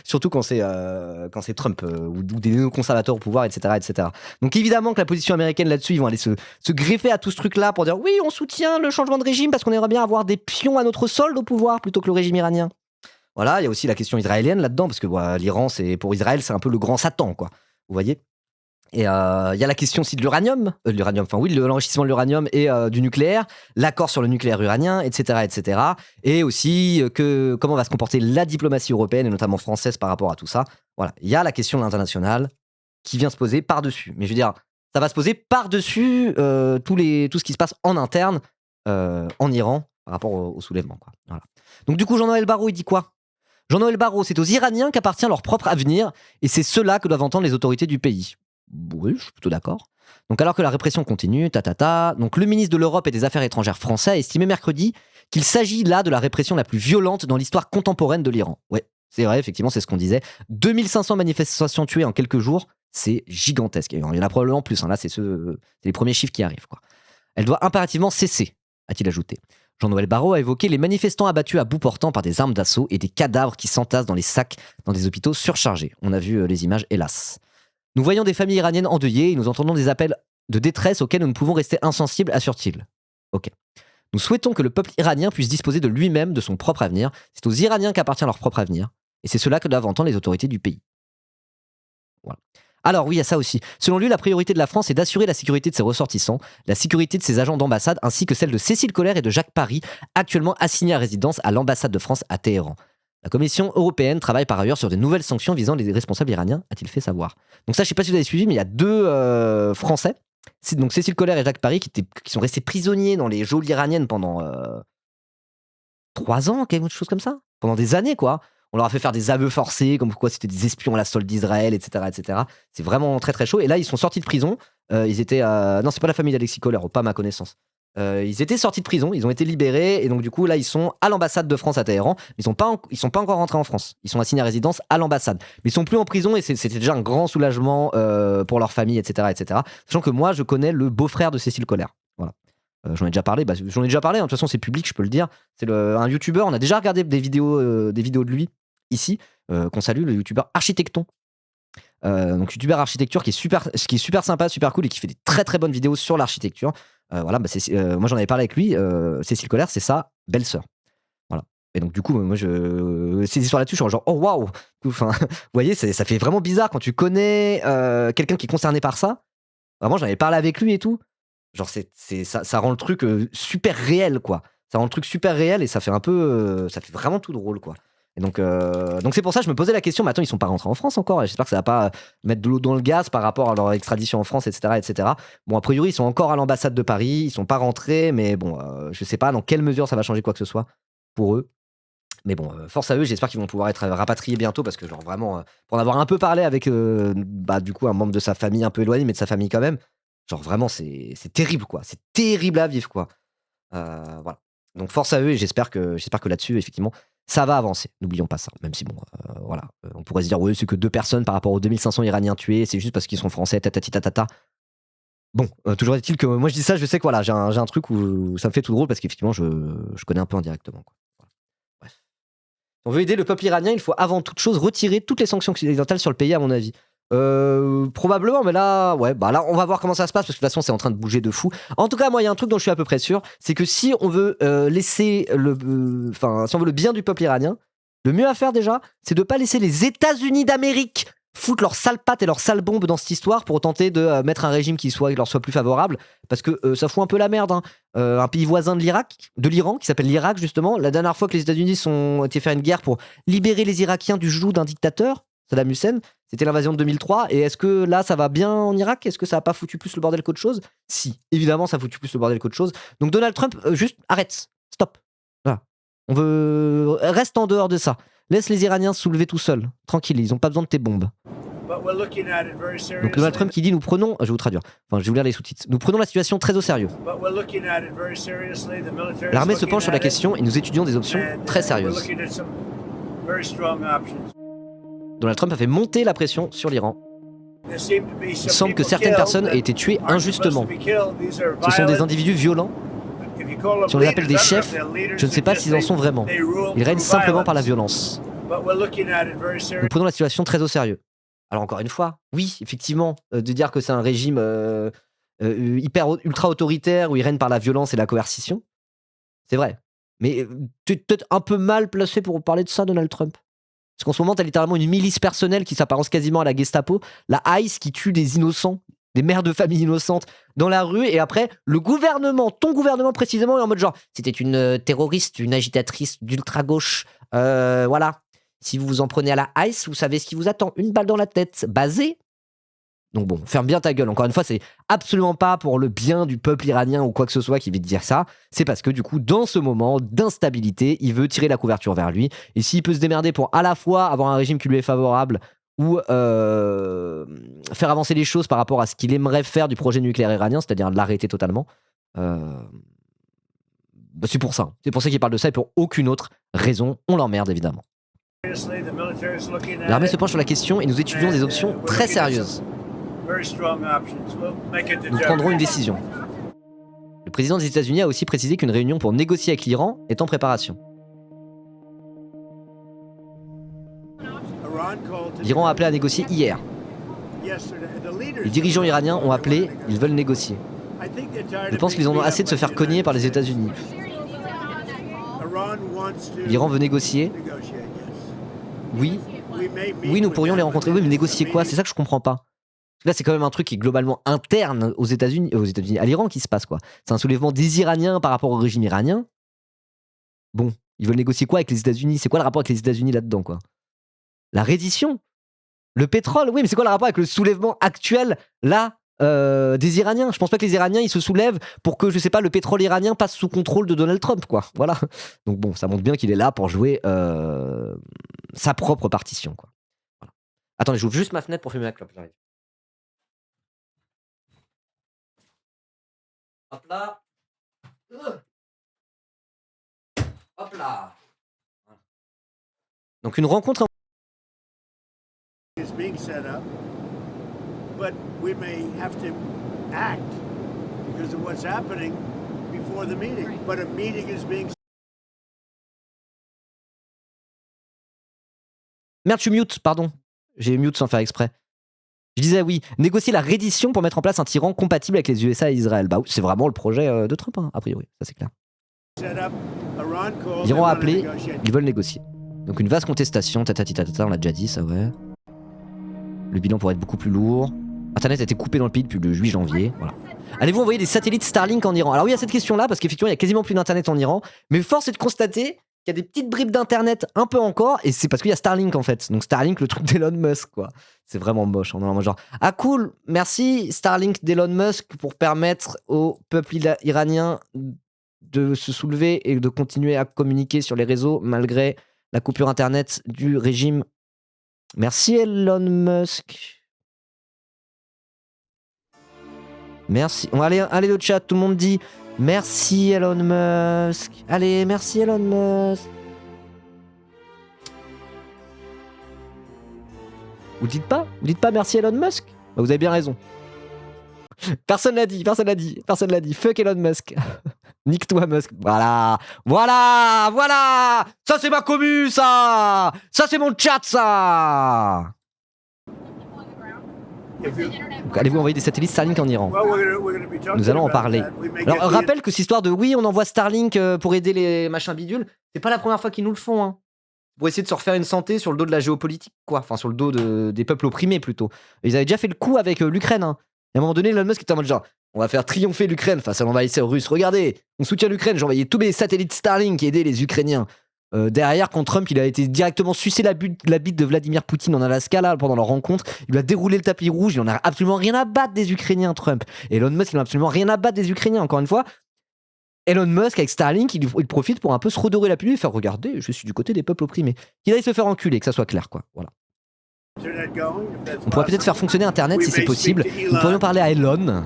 Surtout quand c'est Trump ou des néoconservateurs au pouvoir, etc., etc. Donc évidemment que la position américaine là-dessus, ils vont aller se greffer à tout ce truc-là pour dire oui, on soutient le changement de régime parce qu'on aimerait bien avoir des pions à notre solde au pouvoir plutôt que le régime iranien. Voilà, il y a aussi la question israélienne là-dedans parce que l'Iran, pour Israël, c'est un peu le grand Satan, quoi. Vous voyez. Et il y a la question aussi de l'uranium, l'enrichissement de l'uranium et du nucléaire, l'accord sur le nucléaire iranien, etc., etc. Et aussi comment va se comporter la diplomatie européenne et notamment française par rapport à tout ça. Voilà, il y a la question de l'international qui vient se poser par-dessus. Mais je veux dire, ça va se poser par-dessus tout ce qui se passe en interne en Iran par rapport au soulèvement, quoi. Voilà. Donc du coup, Jean-Noël Barrot, il dit quoi ? Jean-Noël Barrot, c'est aux Iraniens qu'appartient leur propre avenir et c'est cela que doivent entendre les autorités du pays. Oui, je suis plutôt d'accord. Donc alors que la répression continue, donc le ministre de l'Europe et des Affaires étrangères français a estimé mercredi qu'il s'agit là de la répression la plus violente dans l'histoire contemporaine de l'Iran. Ouais, c'est vrai, effectivement, c'est ce qu'on disait. 2500 manifestations tuées en quelques jours, c'est gigantesque. Il y en a probablement plus, hein. Là, c'est les premiers chiffres qui arrivent, quoi. Elle doit impérativement cesser, a-t-il ajouté. Jean-Noël Barrot a évoqué les manifestants abattus à bout portant par des armes d'assaut et des cadavres qui s'entassent dans les sacs dans des hôpitaux surchargés. On a vu les images, hélas. Nous voyons des familles iraniennes endeuillées et nous entendons des appels de détresse auxquels nous ne pouvons rester insensibles, assure-t-il. Ok. Nous souhaitons que le peuple iranien puisse disposer de lui-même, de son propre avenir. C'est aux Iraniens qu'appartient leur propre avenir. Et c'est cela que doivent entendre les autorités du pays. Voilà. Alors oui, il y a ça aussi. Selon lui, la priorité de la France est d'assurer la sécurité de ses ressortissants, la sécurité de ses agents d'ambassade, ainsi que celle de Cécile Collère et de Jacques Paris, actuellement assignés à résidence à l'ambassade de France à Téhéran. La Commission européenne travaille par ailleurs sur de nouvelles sanctions visant les responsables iraniens, a-t-il fait savoir. Donc ça, je ne sais pas si vous avez suivi, mais il y a deux Français, donc Cécile Collère et Jacques Paris, qui sont restés prisonniers dans les geôles iraniennes pendant 3 ans, quelque chose comme ça, pendant des années, quoi. On leur a fait faire des aveux forcés, comme quoi c'était des espions à la solde d'Israël, etc., etc. C'est vraiment très très chaud. Et là, ils sont sortis de prison. Ils étaient non, c'est pas la famille d'Alexis Collère, pas à ma connaissance. Ils étaient sortis de prison, ils ont été libérés et donc du coup là ils sont à l'ambassade de France à Téhéran. Ils sont pas encore rentrés en France. Ils sont assignés à résidence à l'ambassade. Mais ils sont plus en prison et c'était déjà un grand soulagement pour leur famille, etc., etc. Sachant que moi je connais le beau-frère de Cécile Collère. Voilà. J'en ai déjà parlé. Hein. De toute façon c'est public, je peux le dire. C'est un youtubeur. On a déjà regardé des vidéos de lui ici. Qu'on salue, le youtubeur Architecton. Donc youtubeur architecture qui est super sympa, super cool et qui fait des très très bonnes vidéos sur l'architecture. Voilà, moi j'en avais parlé avec lui. Cécile Collère, c'est sa belle-sœur. Voilà. Et donc du coup, moi ces histoires là-dessus, je suis genre oh waouh. Enfin, vous voyez, ça fait vraiment bizarre quand tu connais quelqu'un qui est concerné par ça. Vraiment, j'en avais parlé avec lui et tout. Genre ça rend le truc super réel, quoi. Ça rend le truc super réel et ça fait un peu, ça fait vraiment tout drôle, quoi. Et donc c'est pour ça que je me posais la question, mais attends, ils sont pas rentrés en France encore, et j'espère que ça va pas mettre de l'eau dans le gaz par rapport à leur extradition en France, etc., etc. Bon, a priori, ils sont encore à l'ambassade de Paris, ils sont pas rentrés, mais bon, je sais pas dans quelle mesure ça va changer quoi que ce soit pour eux. Mais bon, force à eux, j'espère qu'ils vont pouvoir être rapatriés bientôt, parce que genre vraiment, pour en avoir un peu parlé avec du coup un membre de sa famille un peu éloigné, mais de sa famille quand même, genre vraiment c'est terrible, quoi. C'est terrible à vivre, quoi. Voilà. Donc force à eux, et j'espère que là-dessus, effectivement, ça va avancer, n'oublions pas ça. Même si, bon, voilà, on pourrait se dire, oui, c'est que 2 personnes par rapport aux 2500 Iraniens tués, c'est juste parce qu'ils sont français, tatata. Bon, toujours est-il que moi je dis ça, je sais que voilà, j'ai un truc où ça me fait tout drôle parce qu'effectivement, je connais un peu indirectement, quoi. Voilà. Bref. Si on veut aider le peuple iranien, il faut avant toute chose retirer toutes les sanctions occidentales sur le pays, à mon avis. Probablement, mais là, ouais, là, on va voir comment ça se passe parce que de toute façon, c'est en train de bouger de fou. En tout cas, moi, il y a un truc dont je suis à peu près sûr, c'est que si on veut si on veut le bien du peuple iranien, le mieux à faire déjà, c'est de pas laisser les États-Unis d'Amérique foutre leurs sales pattes et leurs sales bombes dans cette histoire pour tenter de mettre un régime qui leur soit plus favorable, parce que ça fout un peu la merde. Hein. Un pays voisin de l'Iran, qui s'appelle l'Irak justement. La dernière fois que les États-Unis ont été faire une guerre pour libérer les Irakiens du joug d'un dictateur, Saddam Hussein, c'était l'invasion de 2003. Et est-ce que là, ça va bien en Irak ? Est-ce que ça n'a pas foutu plus le bordel qu'autre chose ? Si, évidemment, ça a foutu plus le bordel qu'autre chose. Donc Donald Trump, juste arrête, stop. Voilà. Reste en dehors de ça. Laisse les Iraniens se soulever tout seuls. Tranquille, ils n'ont pas besoin de tes bombes. Donc Donald Trump qui dit, je vais vous traduire. Enfin, je vais vous lire les sous-titres. Nous prenons la situation très au sérieux. L'armée se penche sur la question et nous étudions des options très sérieuses. Donald Trump a fait monter la pression sur l'Iran. Il semble que certaines personnes aient été tuées injustement. Ce sont des individus violents Si on les appelle des chefs, je ne sais pas s'ils en sont vraiment. Ils règnent simplement par la violence. Nous prenons la situation très au sérieux. Alors encore une fois, oui, effectivement, de dire que c'est un régime ultra autoritaire où ils règnent par la violence et la coercition, c'est vrai. Mais tu es peut-être un peu mal placé pour parler de ça, Donald Trump. Parce qu'en ce moment, tu as littéralement une milice personnelle qui s'apparence quasiment à la Gestapo, la ICE qui tue des innocents, des mères de famille innocentes dans la rue, et après, le gouvernement, ton gouvernement précisément, est en mode genre, c'était une terroriste, une agitatrice d'ultra-gauche, voilà. Si vous vous en prenez à la ICE, vous savez ce qui vous attend, une balle dans la tête, basée. Donc bon, ferme bien ta gueule. Encore une fois, c'est absolument pas pour le bien du peuple iranien ou quoi que ce soit qui veut te dire ça. C'est parce que du coup, dans ce moment d'instabilité, il veut tirer la couverture vers lui. Et s'il peut se démerder pour à la fois avoir un régime qui lui est favorable ou faire avancer les choses par rapport à ce qu'il aimerait faire du projet nucléaire iranien, c'est-à-dire l'arrêter totalement, c'est pour ça. C'est pour ça qu'il parle de ça et pour aucune autre raison. On l'emmerde évidemment. L'armée se penche sur la question et nous étudions des options très sérieuses. Nous prendrons une décision. Le président des États-Unis a aussi précisé qu'une réunion pour négocier avec l'Iran est en préparation. L'Iran a appelé à négocier hier. Les dirigeants iraniens ont appelé, ils veulent négocier. Je pense qu'ils en ont assez de se faire cogner par les États-Unis. L'Iran veut négocier. Oui. Oui, nous pourrions les rencontrer. Oui, mais négocier quoi? C'est ça que je comprends pas. Là, c'est quand même un truc qui est globalement interne aux États-Unis, à l'Iran qui se passe, quoi. C'est un soulèvement des Iraniens par rapport au régime iranien. Bon, ils veulent négocier quoi avec les États-Unis? C'est quoi le rapport avec les États-Unis là-dedans, quoi? La reddition? Le pétrole? Oui, mais c'est quoi le rapport avec le soulèvement actuel, là, des Iraniens? Je pense pas que les Iraniens, ils se soulèvent pour que, je sais pas, le pétrole iranien passe sous contrôle de Donald Trump, quoi. Voilà. Donc bon, ça montre bien qu'il est là pour jouer sa propre partition, quoi. Voilà. Attendez, j'ouvre juste ma fenêtre pour fumer la clope, j'arrive. Hop là. Hop là. Donc une rencontre is being set up, but we may have to act because of what's happening before the meeting. But a meeting is being. Merde, je suis mute, pardon. J'ai mute sans faire exprès. Je disais oui, négocier la reddition pour mettre en place un tyran compatible avec les USA et Israël. Bah oui, c'est vraiment le projet de Trump, hein, a priori, ça c'est clair. L'Iran a appelé, ils veulent négocier. Donc une vaste contestation, on l'a déjà dit, ça ouais. Le bilan pourrait être beaucoup plus lourd. Internet a été coupé dans le pays depuis le 8 janvier. Voilà. Allez-vous envoyer des satellites Starlink en Iran? Alors oui, il y a cette question-là, parce qu'effectivement, il y a quasiment plus d'internet en Iran. Mais force est de constater qu'il y a des petites bribes d'internet un peu encore, et c'est parce qu'il y a Starlink en fait. Donc Starlink, le truc d'Elon Musk, quoi. C'est vraiment moche. On est en mode genre, ah cool, merci Starlink d'Elon Musk pour permettre au peuple iranien de se soulever et de continuer à communiquer sur les réseaux malgré la coupure internet du régime. Merci Elon Musk. Merci. Allez le chat, tout le monde dit merci Elon Musk. Allez, merci Elon Musk. Vous dites pas merci Elon Musk? Bah, vous avez bien raison. Personne l'a dit. Fuck Elon Musk. Nique-toi Musk. Voilà. Ça c'est ma commu, ça c'est mon chat, ça. Donc, allez-vous envoyer des satellites Starlink en Iran? Nous allons en parler. Alors rappelle que cette histoire de oui on envoie Starlink pour aider les machins bidules, c'est pas la première fois qu'ils nous le font, hein. Pour essayer de se refaire une santé sur le dos de la géopolitique, quoi. Enfin sur le dos des peuples opprimés plutôt. Ils avaient déjà fait le coup avec l'Ukraine, hein. Et à un moment donné Elon Musk était en mode genre on va faire triompher l'Ukraine face à l'envahisseur russe. Regardez, on soutient l'Ukraine, j'ai envoyé tous mes satellites Starlink et aider les Ukrainiens. Derrière, quand Trump, il a été directement sucer la bite de Vladimir Poutine en Alaska, là, pendant leur rencontre. Il lui a déroulé le tapis rouge. Il en a absolument rien à battre des Ukrainiens, Trump. Et Elon Musk, il en a absolument rien à battre des Ukrainiens. Encore une fois, Elon Musk, avec Starlink, il profite pour un peu se redorer la pilule et faire regarder, je suis du côté des peuples opprimés. Qu'il aille se faire enculer, que ça soit clair, quoi. Voilà. On pourrait peut-être faire fonctionner Internet si c'est possible. Nous pourrions parler à Elon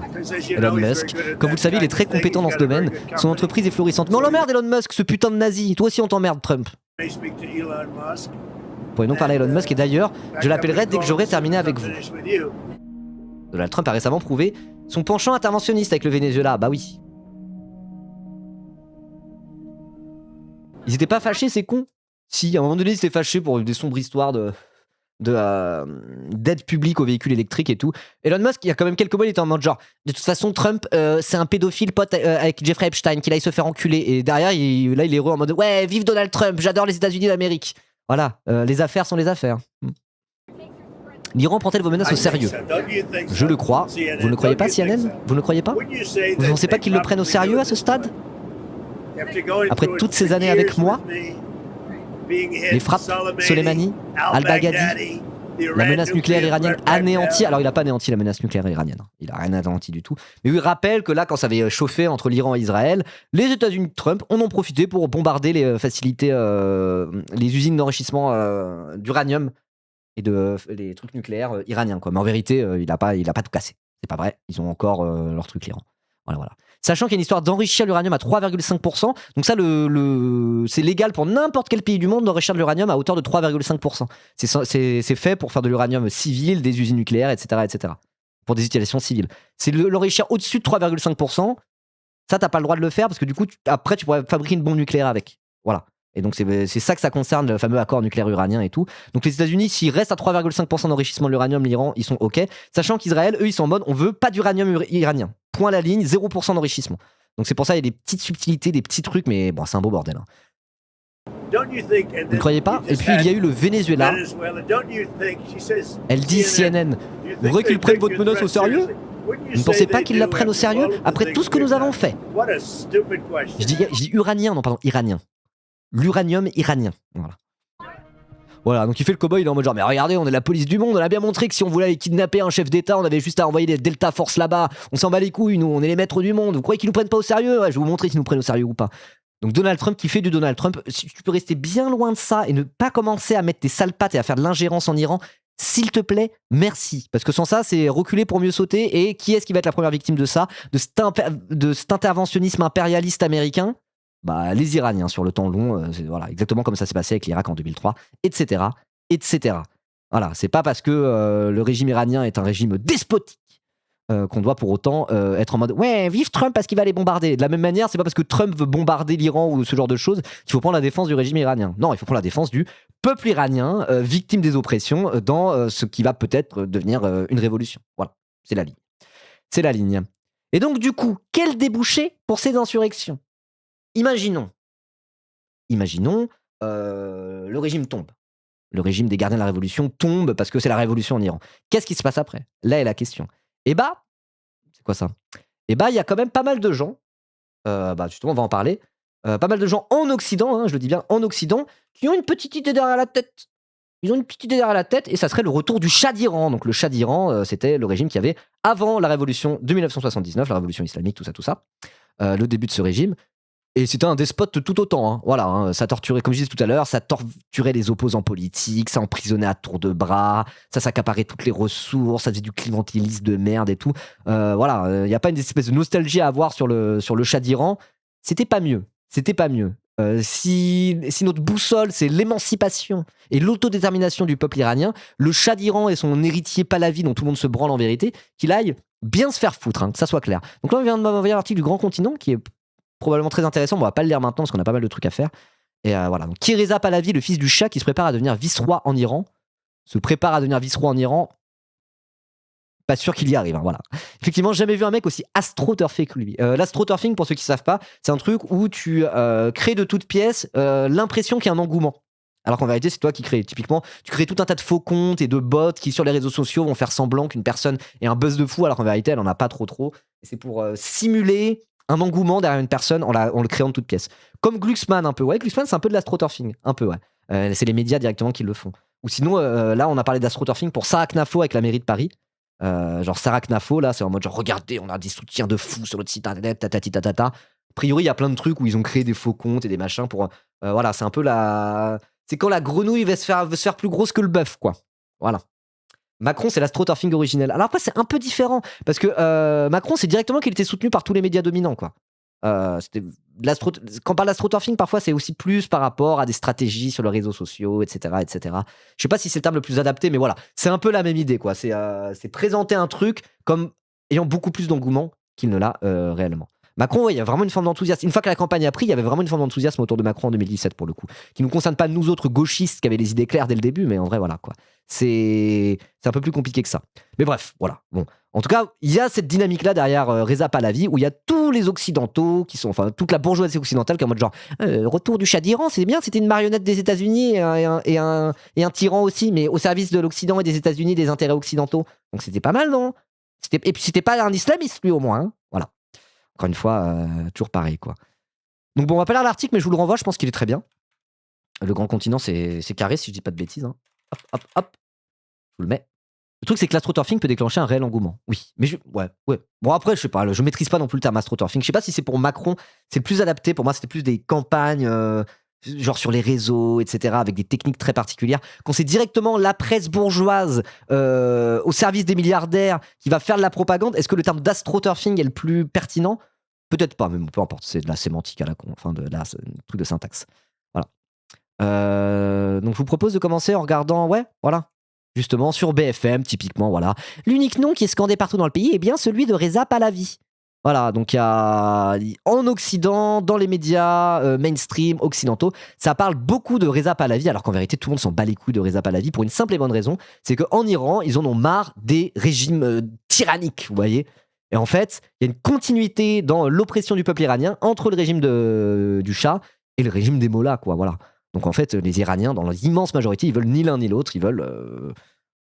Musk. Comme vous le savez, il est très compétent dans ce domaine. Son entreprise est florissante. Mais on l'emmerde, Elon Musk, ce putain de nazi. Toi aussi, on t'emmerde, Trump. Vous pourriez donc parler à Elon Musk. Et d'ailleurs, je l'appellerai dès que j'aurai terminé avec vous. Donald Trump a récemment prouvé son penchant interventionniste avec le Venezuela. Bah oui. Ils étaient pas fâchés, ces cons? Si, à un moment donné, ils étaient fâchés pour des sombres histoires d'aide publique aux véhicules électriques et tout. Elon Musk, il y a quand même quelques mois, il était en mode genre, de toute façon, Trump, c'est un pédophile pote avec Jeffrey Epstein, qu'il aille se faire enculer. Et derrière, là, il est heureux en mode, ouais, vive Donald Trump, j'adore les États-Unis d'Amérique. Voilà, les affaires sont les affaires. L'Iran prend-elle vos menaces au sérieux? Je le crois. Vous ne le croyez pas, CNN? Vous ne le croyez pas? Vous ne pensez pas qu'ils le prennent au sérieux à ce stade? Après toutes ces années avec moi, les frappes, Soleimani, Al-Baghdadi, la menace nucléaire iranienne anéantie. Alors, il n'a pas anéanti la menace nucléaire iranienne. Il n'a rien anéanti du tout. Mais il rappelle que là, quand ça avait chauffé entre l'Iran et Israël, les États-Unis de Trump en ont profité pour bombarder les facilités, les usines d'enrichissement d'uranium et les trucs nucléaires iraniens, quoi. Mais en vérité, il n'a pas tout cassé. C'est pas vrai. Ils ont encore leur truc, l'Iran. Voilà. Sachant qu'il y a une histoire d'enrichir l'uranium à 3,5%. Donc ça, c'est légal pour n'importe quel pays du monde d'enrichir de l'uranium à hauteur de 3,5%. C'est fait pour faire de l'uranium civil, des usines nucléaires, etc. Pour des utilisations civiles. C'est l'enrichir au-dessus de 3,5%. Ça, t'as pas le droit de le faire parce que du coup, après, tu pourrais fabriquer une bombe nucléaire avec. Voilà. Et donc, c'est ça que ça concerne, le fameux accord nucléaire iranien et tout. Donc, les États-Unis, s'ils restent à 3,5% d'enrichissement de l'uranium, l'Iran, ils sont OK. Sachant qu'Israël, eux, ils sont en mode, on veut pas d'uranium iranien. Point la ligne, 0% d'enrichissement. Donc, c'est pour ça, il y a des petites subtilités, des petits trucs, mais bon, c'est un beau bordel. Hein. Vous ne croyez pas? Et puis, il y a eu le Venezuela. Elle dit CNN, vous voudrez qu'ils prennent votre menace au sérieux? Vous ne pensez pas qu'ils la prennent au sérieux après tout ce que nous avons fait? Je dis uranien, non, pardon, iranien. L'uranium iranien. Voilà, donc il fait le cowboy, il est en mode genre, mais regardez, on est la police du monde, on a bien montré que si on voulait aller kidnapper un chef d'État, on avait juste à envoyer des Delta Force là-bas, on s'en bat les couilles, nous, on est les maîtres du monde, vous croyez qu'ils nous prennent pas au sérieux? Ouais, je vais vous montrer s'ils nous prennent au sérieux ou pas. Donc Donald Trump qui fait du Donald Trump, si tu peux rester bien loin de ça et ne pas commencer à mettre tes sales pattes et à faire de l'ingérence en Iran, s'il te plaît, merci. Parce que sans ça, c'est reculer pour mieux sauter, et qui est-ce qui va être la première victime de ça, de cet interventionnisme impérialiste américain? Bah, les Iraniens sur le temps long, voilà, exactement comme ça s'est passé avec l'Irak en 2003, etc. Voilà, c'est pas parce que le régime iranien est un régime despotique qu'on doit pour autant être en mode ouais, vive Trump parce qu'il va les bombarder. De la même manière, c'est pas parce que Trump veut bombarder l'Iran ou ce genre de choses qu'il faut prendre la défense du régime iranien. Non, il faut prendre la défense du peuple iranien, victime des oppressions, dans ce qui va peut-être devenir une révolution. Voilà, c'est la ligne. C'est la ligne. Et donc, du coup, quel débouché pour ces insurrections? Imaginons, le régime tombe. Le régime des gardiens de la révolution tombe parce que c'est la révolution en Iran. Qu'est-ce qui se passe après? Là est la question. Et bah, c'est quoi ça? Et bah, il y a quand même pas mal de gens, justement, on va en parler, pas mal de gens en Occident, hein, je le dis bien en Occident, qui ont une petite idée derrière la tête. Ils ont une petite idée derrière la tête, et ça serait le retour du Shah d'Iran. Donc le Shah d'Iran, c'était le régime qui avait avant la révolution de 1979, la révolution islamique, tout ça, le début de ce régime. Et c'était un despote tout autant. Hein. Voilà, hein, ça torturait, comme je disais tout à l'heure, ça torturait les opposants politiques, ça emprisonnait à tour de bras, ça s'accaparait toutes les ressources, ça faisait du clientélisme de merde et tout. Voilà, il n'y a pas une espèce de nostalgie à avoir sur le Shah d'Iran. C'était pas mieux. Si notre boussole, c'est l'émancipation et l'autodétermination du peuple iranien, le Shah d'Iran et son héritier Pahlavi, dont tout le monde se branle en vérité, qu'il aille bien se faire foutre, hein, que ça soit clair. Donc là, on vient de m'envoyer l'article du Grand Continent, qui est probablement très intéressant, on va pas le lire maintenant parce qu'on a pas mal de trucs à faire. Et voilà, donc Reza Pahlavi, le fils du Shah, qui se prépare à devenir vice-roi en Iran, pas sûr qu'il y arrive, hein, voilà. Effectivement, jamais vu un mec aussi astroturfing que lui. L'astroturfing, pour ceux qui savent pas, c'est un truc où tu crées de toutes pièces l'impression qu'il y a un engouement. Alors qu'en vérité, c'est toi qui crées. Typiquement, tu crées tout un tas de faux comptes et de bots qui, sur les réseaux sociaux, vont faire semblant qu'une personne est un buzz de fou, alors qu'en vérité, elle en a pas trop. Et c'est pour simuler un engouement derrière une personne en le créant de toutes pièces. Comme Glucksmann un peu. Ouais, Glucksmann, c'est un peu de l'astroturfing. Un peu, ouais. C'est les médias directement qui le font. Ou sinon, là, on a parlé d'astroturfing pour Sarah Knafo avec la mairie de Paris. Genre Sarah Knafo, là, c'est en mode genre, regardez, on a des soutiens de fous sur notre site internet, A priori, il y a plein de trucs où ils ont créé des faux comptes et des machins pour... voilà, c'est un peu la... C'est quand la grenouille veut se faire plus grosse que le bœuf, quoi. Voilà. Macron, c'est l'astroturfing originel. Alors après, c'est un peu différent, parce que Macron, c'est directement qu'il était soutenu par tous les médias dominants, quoi. Quand on parle d'astroturfing, parfois, c'est aussi plus par rapport à des stratégies sur les réseaux sociaux, etc. Je sais pas si c'est le terme le plus adapté, mais voilà, c'est un peu la même idée, quoi. C'est présenter un truc comme ayant beaucoup plus d'engouement qu'il ne l'a réellement. Macron, ouais, il y a vraiment une forme d'enthousiasme. Une fois que la campagne a pris, il y avait vraiment une forme d'enthousiasme autour de Macron en 2017 pour le coup, qui ne nous concerne pas nous autres gauchistes qui avaient les idées claires dès le début, mais en vrai, voilà quoi. C'est un peu plus compliqué que ça. Mais bref, voilà. Bon, en tout cas, il y a cette dynamique-là derrière Reza Pahlavi où il y a tous les occidentaux qui sont, enfin, toute la bourgeoisie occidentale qui est en mode genre, retour du Shah d'Iran, c'est bien, c'était une marionnette des États-Unis et un tyran aussi, mais au service de l'Occident et des États-Unis, des intérêts occidentaux. Donc c'était pas mal, non? Et puis c'était pas un islamiste lui au moins, hein. Voilà. Encore une fois, toujours pareil quoi. Donc bon, on va pas lire l'article, mais je vous le renvoie, je pense qu'il est très bien. Le grand continent, c'est carré, si je dis pas de bêtises, hein. Hop, hop, hop. Je vous le mets. Le truc, c'est que l'astroturfing peut déclencher un réel engouement. Oui, mais ouais. Bon, après, je sais pas, je maîtrise pas non plus le terme astroturfing. Je sais pas si c'est pour Macron, c'est le plus adapté. Pour moi, c'était plus des campagnes, genre sur les réseaux, etc., avec des techniques très particulières. Quand c'est directement la presse bourgeoise au service des milliardaires qui va faire de la propagande, est-ce que le terme d'astroturfing est le plus pertinent? Peut-être pas, mais bon, peu importe. C'est de la sémantique à la con, enfin, un truc de syntaxe. Voilà. Donc, je vous propose de commencer en regardant, ouais, voilà. Justement, sur BFM, typiquement, voilà. L'unique nom qui est scandé partout dans le pays est bien celui de Reza Pahlavi. Voilà, donc il y a en Occident, dans les médias mainstream occidentaux, ça parle beaucoup de Reza Pahlavi, alors qu'en vérité, tout le monde s'en bat les couilles de Reza Pahlavi pour une simple et bonne raison, c'est qu'en Iran, ils en ont marre des régimes tyranniques, vous voyez. Et en fait, il y a une continuité dans l'oppression du peuple iranien entre le régime du Shah et le régime des mollahs, quoi, voilà. Donc en fait, les Iraniens, dans l'immense majorité, ils veulent ni l'un ni l'autre, ils veulent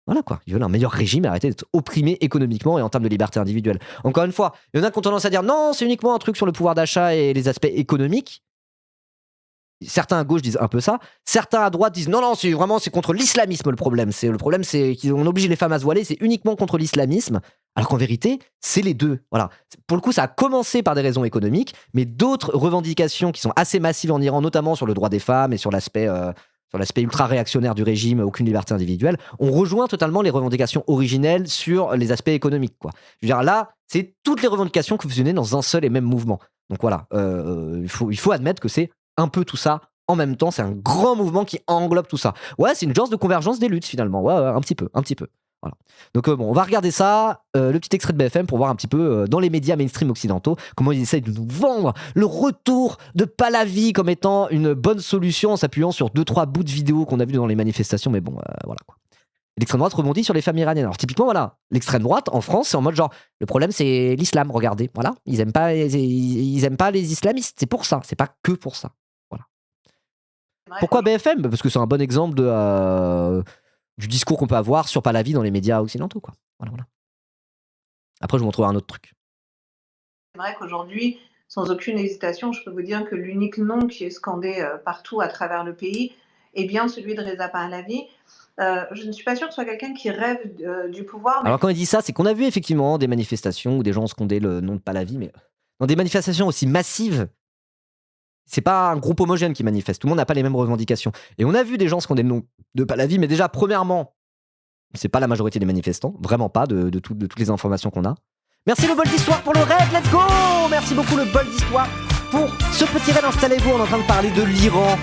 voilà quoi, ils veulent un meilleur régime et arrêter d'être opprimés économiquement et en termes de liberté individuelle. Encore une fois, il y en a qui ont tendance à dire non, c'est uniquement un truc sur le pouvoir d'achat et les aspects économiques. Certains à gauche disent un peu ça. Certains à droite disent non, c'est contre l'islamisme le problème. Le problème, c'est qu'on oblige les femmes à se voiler, c'est uniquement contre l'islamisme. Alors qu'en vérité, c'est les deux. Voilà. Pour le coup, ça a commencé par des raisons économiques, mais d'autres revendications qui sont assez massives en Iran, notamment sur le droit des femmes et sur l'aspect ultra-réactionnaire du régime, aucune liberté individuelle, on rejoint totalement les revendications originelles sur les aspects économiques, quoi. Je veux dire, là, c'est toutes les revendications que fusionnaient dans un seul et même mouvement. Donc voilà, il faut admettre que c'est un peu tout ça en même temps, c'est un grand mouvement qui englobe tout ça. Ouais, c'est une genre de convergence des luttes finalement, ouais, un petit peu. Voilà. Donc bon, on va regarder ça, le petit extrait de BFM pour voir un petit peu dans les médias mainstream occidentaux comment ils essayent de nous vendre le retour de Pahlavi comme étant une bonne solution en s'appuyant sur 2-3 bouts de vidéos qu'on a vus dans les manifestations, mais bon, voilà quoi. L'extrême droite rebondit sur les femmes iraniennes. Alors typiquement, voilà, l'extrême droite en France, c'est en mode genre, le problème c'est l'islam, regardez, voilà, ils aiment pas les islamistes, c'est pour ça, c'est pas que pour ça. Voilà. Pourquoi BFM? Parce que c'est un bon exemple du discours qu'on peut avoir sur Pahlavi dans les médias occidentaux, quoi. Voilà. Après, je vous montrerai un autre truc. C'est vrai qu'aujourd'hui, sans aucune hésitation, je peux vous dire que l'unique nom qui est scandé partout à travers le pays est bien celui de Reza Pahlavi. Je ne suis pas sûre que ce soit quelqu'un qui rêve du pouvoir. Mais... Alors quand il dit ça, c'est qu'on a vu effectivement des manifestations où des gens scandaient le nom de Pahlavi, mais dans des manifestations aussi massives, c'est pas un groupe homogène qui manifeste. Tout le monde n'a pas les mêmes revendications. Et on a vu des gens scander le nom de Pahlavi, mais déjà, premièrement, c'est pas la majorité des manifestants, vraiment pas, de toutes les informations qu'on a. Merci le bol d'histoire pour le raid, let's go! Merci beaucoup le bol d'histoire pour ce petit raid. Installez-vous, on est en train de parler de l'Iran,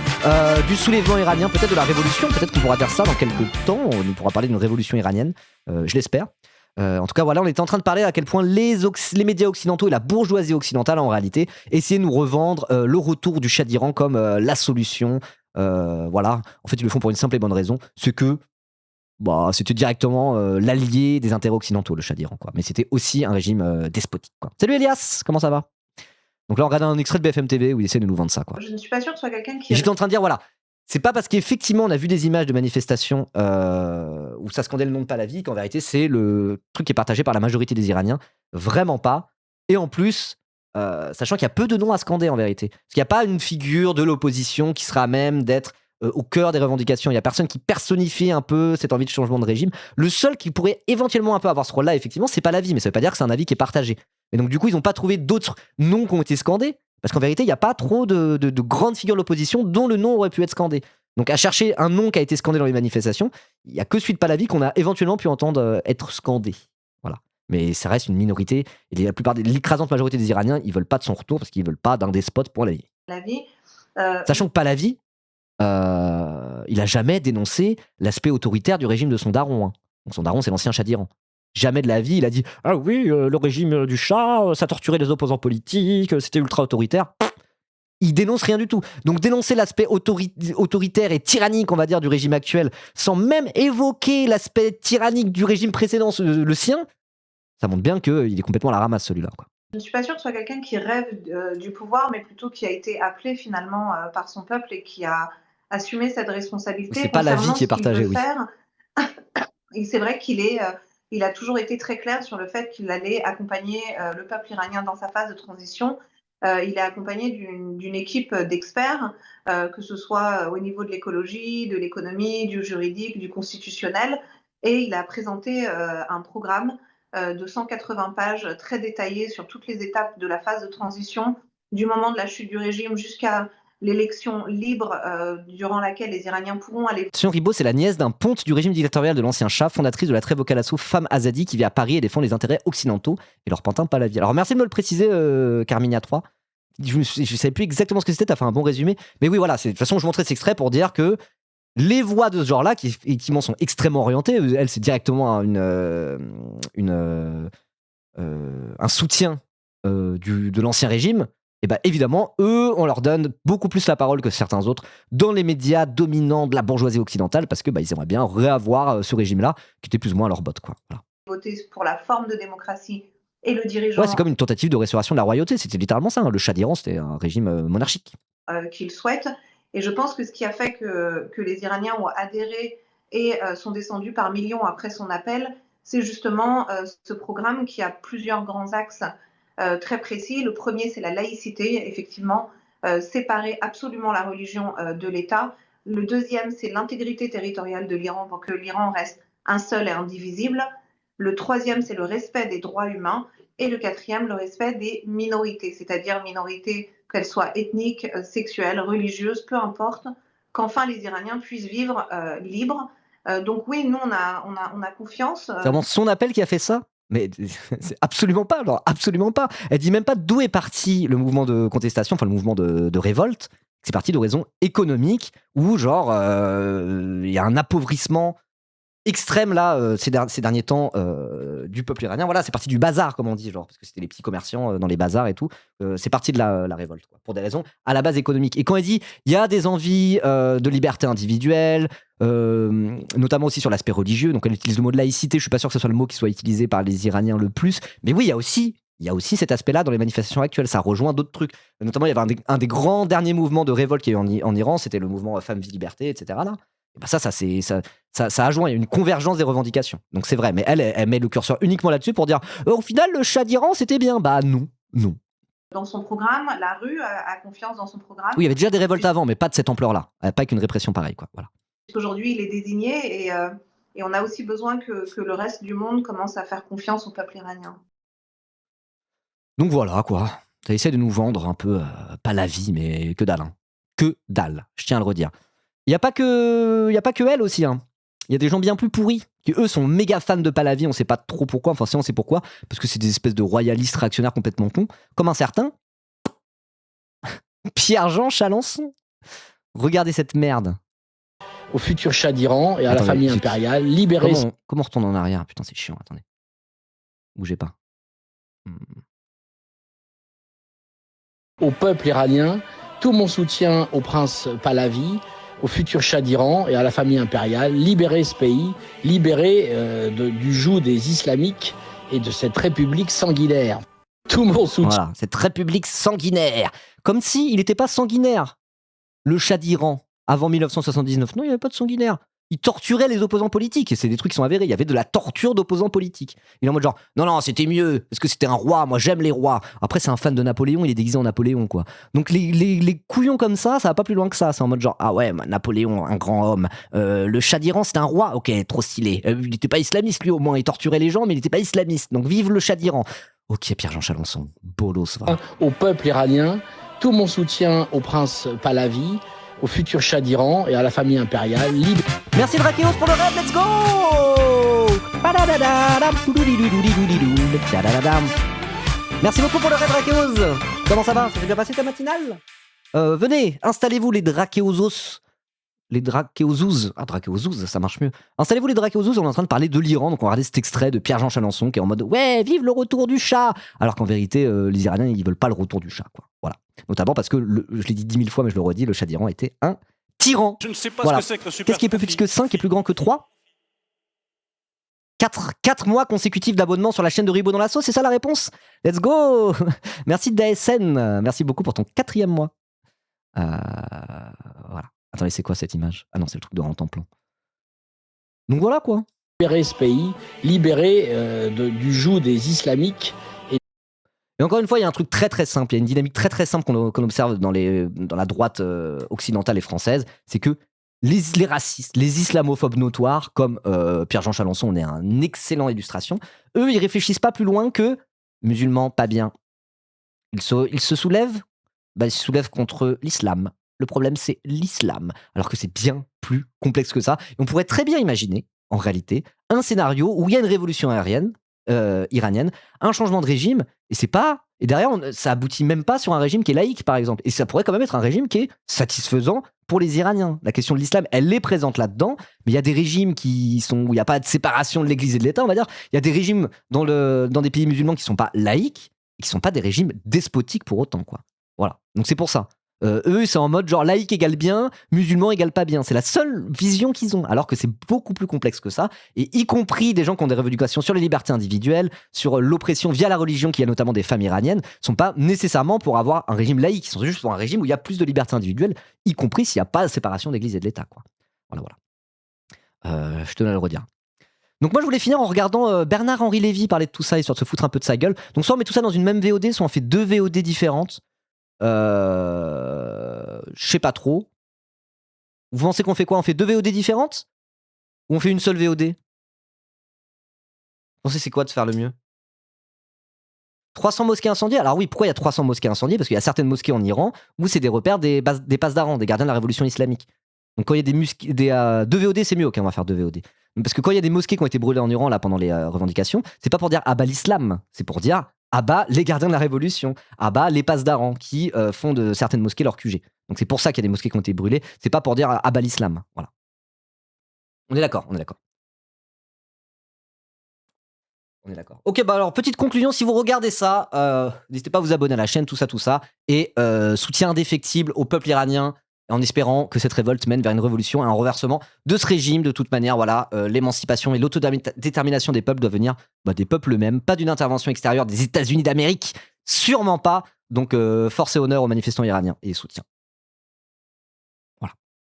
du soulèvement iranien, peut-être de la révolution, peut-être qu'on pourra faire ça dans quelques temps, on pourra parler d'une révolution iranienne, je l'espère. En tout cas, voilà, on était en train de parler à quel point les médias occidentaux et la bourgeoisie occidentale, en réalité, essayaient de nous revendre le retour du Shah d'Iran comme la solution. Voilà, en fait, ils le font pour une simple et bonne raison, c'est que c'était directement l'allié des intérêts occidentaux, le Shah d'Iran, quoi. Mais c'était aussi un régime despotique, quoi. Salut Elias, comment ça va? Donc là, on regarde un extrait de BFM TV où ils essaient de nous vendre ça, quoi. Je ne suis pas sûre que ce soit quelqu'un qui... J'étais en train de dire, voilà, c'est pas parce qu'effectivement on a vu des images de manifestations où ça scandait le nom de Pahlavi qu'en vérité c'est le truc qui est partagé par la majorité des Iraniens. Vraiment pas. Et en plus, sachant qu'il y a peu de noms à scander en vérité. Parce qu'il n'y a pas une figure de l'opposition qui sera à même d'être au cœur des revendications. Il n'y a personne qui personnifie un peu cette envie de changement de régime. Le seul qui pourrait éventuellement un peu avoir ce rôle-là, effectivement, c'est Pahlavi. Mais ça veut pas dire que c'est un avis qui est partagé. Et donc du coup, ils n'ont pas trouvé d'autres noms qui ont été scandés. Parce qu'en vérité, il n'y a pas trop de grandes figures de l'opposition dont le nom aurait pu être scandé. Donc à chercher un nom qui a été scandé dans les manifestations, il n'y a que celui de Pahlavi qu'on a éventuellement pu entendre être scandé. Voilà. Mais ça reste une minorité. Et l'écrasante majorité des Iraniens, ils veulent pas de son retour parce qu'ils veulent pas d'un despote pour la vie. Sachant que Pahlavi, il a jamais dénoncé l'aspect autoritaire du régime de son daron. Hein. Donc son daron, c'est l'ancien Shah d'Iran. Jamais de la vie, il a dit « Ah oui, le régime du Shah, ça torturait les opposants politiques, c'était ultra autoritaire. » Il dénonce rien du tout. Donc dénoncer l'aspect autoritaire et tyrannique, on va dire, du régime actuel, sans même évoquer l'aspect tyrannique du régime précédent, le sien, ça montre bien qu'il est complètement à la ramasse, celui-là, quoi. Je ne suis pas sûre que ce soit quelqu'un qui rêve du pouvoir, mais plutôt qui a été appelé finalement par son peuple et qui a assumé cette responsabilité. C'est pas la vie qui est partagée, oui. Et c'est vrai il a toujours été très clair sur le fait qu'il allait accompagner le peuple iranien dans sa phase de transition. Il est accompagné d'une équipe d'experts, que ce soit au niveau de l'écologie, de l'économie, du juridique, du constitutionnel. Et il a présenté un programme de 180 pages très détaillé sur toutes les étapes de la phase de transition, du moment de la chute du régime jusqu'à l'élection libre durant laquelle les Iraniens pourront aller. Ribo, c'est la nièce d'un ponte du régime dictatorial de l'ancien Shah, fondatrice de la très vocale assaut Femme Azadi, qui vit à Paris et défend les intérêts occidentaux et leur pantin pas la vie. Alors merci de me le préciser, Carminia 3. Je ne savais plus exactement ce que c'était, tu as fait un bon résumé. Mais oui, voilà, de toute façon, je montrais cet extrait pour dire que les voix de ce genre-là, qui effectivement sont extrêmement orientées, elle, c'est directement un soutien de l'ancien régime. Et bien évidemment, eux, on leur donne beaucoup plus la parole que certains autres dans les médias dominants de la bourgeoisie occidentale, parce que ils aimeraient bien réavoir ce régime-là, qui était plus ou moins leur botte, quoi. Voilà. Voter pour la forme de démocratie et le dirigeant. Ouais, c'est comme une tentative de restauration de la royauté, c'était littéralement ça. Hein. Le Shah d'Iran, c'était un régime monarchique. Qu'ils souhaitent. Et je pense que ce qui a fait que les Iraniens ont adhéré et sont descendus par millions après son appel, c'est justement ce programme qui a plusieurs grands axes très précis. Le premier, c'est la laïcité, effectivement, séparer absolument la religion de l'État. Le deuxième, c'est l'intégrité territoriale de l'Iran pour que l'Iran reste un seul et indivisible. Le troisième, c'est le respect des droits humains. Et le quatrième, le respect des minorités, c'est-à-dire minorités, qu'elles soient ethniques, sexuelles, religieuses, peu importe, qu'enfin les Iraniens puissent vivre libres. Donc oui, nous, on a confiance. C'est vraiment son appel qui a fait ça ? Mais c'est absolument pas, alors absolument pas. Elle dit même pas d'où est parti le mouvement de contestation, enfin le mouvement de révolte. C'est parti de raisons économiques où genre il y a un appauvrissement extrême là ces derniers temps du peuple iranien. Voilà, c'est parti du bazar comme on dit, genre parce que c'était les petits commerçants dans les bazars et tout. C'est parti de la révolte, quoi, pour des raisons à la base économiques. Et quand elle dit il y a des envies de liberté individuelle, notamment aussi sur l'aspect religieux, donc elle utilise le mot de laïcité. Je suis pas sûr que ce soit le mot qui soit utilisé par les Iraniens le plus, mais oui, il y a aussi cet aspect-là dans les manifestations actuelles. Ça rejoint d'autres trucs. Notamment, il y avait un des grands derniers mouvements de révolte qu'il y a eu en Iran, c'était le mouvement Femmes, Vie, Liberté, etc. Là. Et ben ça a joint, il y a une convergence des revendications. Donc c'est vrai, mais elle met le curseur uniquement là-dessus pour dire au final, le Shah d'Iran, c'était bien. Bah non. Dans son programme, la rue a confiance dans son programme. Oui, il y avait déjà des révoltes avant, mais pas de cette ampleur-là. Pas avec une répression pareille, quoi. Voilà. Aujourd'hui, il est désigné et on a aussi besoin que le reste du monde commence à faire confiance au peuple iranien. Donc voilà, quoi. Ça essaie de nous vendre un peu, pas la vie, mais que dalle. Hein. Que dalle, je tiens à le redire. Il n'y a pas que elle aussi. Hein. Il y a des gens bien plus pourris, qui eux sont méga fans de Pahlavi, on sait pas trop pourquoi, enfin si on sait pourquoi, parce que c'est des espèces de royalistes réactionnaires complètement cons, comme un certain Pierre-Jean Chalençon. Regardez cette merde. Au futur Shah d'Iran et à la famille impériale, libérer... Comment on retourne en arrière ? Putain, c'est chiant, attendez. Bougez pas. Au peuple iranien, tout mon soutien au prince Pahlavi, au futur Shah d'Iran et à la famille impériale, libérer ce pays, libérer du joug des islamiques et de cette république sanguinaire. Tout mon soutien. Voilà, cette république sanguinaire. Comme si il n'était pas sanguinaire, le Shah d'Iran, avant 1979. Non, il n'y avait pas de sanguinaire. Il torturait les opposants politiques, et c'est des trucs qui sont avérés. Il y avait de la torture d'opposants politiques. Il est en mode genre, non, c'était mieux, parce que c'était un roi, moi j'aime les rois. Après, c'est un fan de Napoléon, il est déguisé en Napoléon, quoi. Donc les couillons comme ça va pas plus loin que ça. C'est en mode genre, ah ouais, Napoléon, un grand homme. Le Shah d'Iran, c'était un roi, ok, trop stylé. Il n'était pas islamiste, lui, au moins, il torturait les gens, mais il n'était pas islamiste. Donc vive le Shah d'Iran. Ok, Pierre-Jean Chalençon, bolos, va. Au peuple iranien, tout mon soutien au prince Pahlavi, au futur Shah d'Iran et à la famille impériale. Merci Drakeos pour le raid, let's go! Merci beaucoup pour le raid Drakeos. Comment ça va? Ça s'est bien passé ta matinale? Venez, installez-vous les Drakeosos. les Drakeozouz. Ah, Drakeozouz, ça marche mieux. Installez-vous les Drakeozouz, on est en train de parler de l'Iran, donc on va regarder cet extrait de Pierre-Jean Chalençon qui est en mode « Ouais, vive le retour du chat !» Alors qu'en vérité, les Iraniens, ils veulent pas le retour du chat, quoi. Voilà. Notamment parce que, je l'ai dit 10 000 fois, mais je le redis, le Shah d'Iran était un tyran. Je ne sais pas Voilà. ce que c'est que le super Qu'est-ce qui est plus petit que 5 et plus grand que 3 4 mois consécutifs d'abonnement sur la chaîne de Ribot dans la sauce, c'est ça la réponse? Let's go. Merci DASN, merci beaucoup pour ton 4e mois. Voilà. Attendez, c'est quoi cette image? Ah non, c'est le truc de Rantanplan. Donc voilà quoi. Libérer ce pays, libérer du joug des islamiques. Et encore une fois, il y a un truc très très simple, il y a une dynamique très très simple qu'on observe dans la droite occidentale et française, c'est que les racistes, les islamophobes notoires, comme Pierre-Jean Chalençon en est un excellent illustration, eux, ils réfléchissent pas plus loin que musulmans, pas bien. Ils se soulèvent, ils se soulèvent contre l'islam. Le problème, c'est l'islam, alors que c'est bien plus complexe que ça. Et on pourrait très bien imaginer, en réalité, un scénario où il y a une révolution iranienne, un changement de régime, et derrière, ça aboutit même pas sur un régime qui est laïque, par exemple. Et ça pourrait quand même être un régime qui est satisfaisant pour les Iraniens. La question de l'islam, elle est présente là-dedans, mais il y a des régimes où il n'y a pas de séparation de l'Église et de l'État, on va dire. Il y a des régimes dans des pays musulmans qui ne sont pas laïques, et qui ne sont pas des régimes despotiques pour autant, quoi. Voilà. Donc c'est pour ça. Eux, c'est en mode genre laïque égale bien, musulman égale pas bien. C'est la seule vision qu'ils ont, alors que c'est beaucoup plus complexe que ça. Et y compris des gens qui ont des revendications sur les libertés individuelles, sur l'oppression via la religion, qui a notamment des femmes iraniennes, sont pas nécessairement pour avoir un régime laïque. Ils sont juste pour un régime où il y a plus de libertés individuelles, y compris s'il n'y a pas de séparation d'Église et de l'État, quoi. Voilà. Je tenais à le redire. Donc moi je voulais finir en regardant Bernard-Henri Lévy parler de tout ça, histoire de se foutre un peu de sa gueule. Donc soit on met tout ça dans une même VOD, soit on fait 2 VOD différentes. Je sais pas trop. Vous pensez qu'on fait quoi? On fait 2 VOD différentes? Ou on fait une seule VOD? Vous pensez c'est quoi de faire le mieux? 300 mosquées incendiées? Alors oui, pourquoi il y a 300 mosquées incendiées? Parce qu'il y a certaines mosquées en Iran où c'est des repères des pasdaran, des gardiens de la révolution islamique. Donc quand il y a 2 VOD, c'est mieux, ok, on va faire 2 VOD. Parce que quand il y a des mosquées qui ont été brûlées en Iran là pendant les revendications, c'est pas pour dire ah bah l'islam, c'est pour dire ah bah les gardiens de la révolution, ah bah les pasdaran qui font de certaines mosquées leur QG. Donc c'est pour ça qu'il y a des mosquées qui ont été brûlées, c'est pas pour dire ah bah l'islam. Voilà. On est d'accord. Ok, bah alors, petite conclusion, si vous regardez ça, n'hésitez pas à vous abonner à la chaîne, tout ça, et soutien indéfectible au peuple iranien, en espérant que cette révolte mène vers une révolution et un renversement de ce régime. De toute manière, voilà, l'émancipation et l'autodétermination des peuples doivent venir des peuples eux-mêmes, pas d'une intervention extérieure des États-Unis d'Amérique, sûrement pas. Donc, force et honneur aux manifestants iraniens et soutien.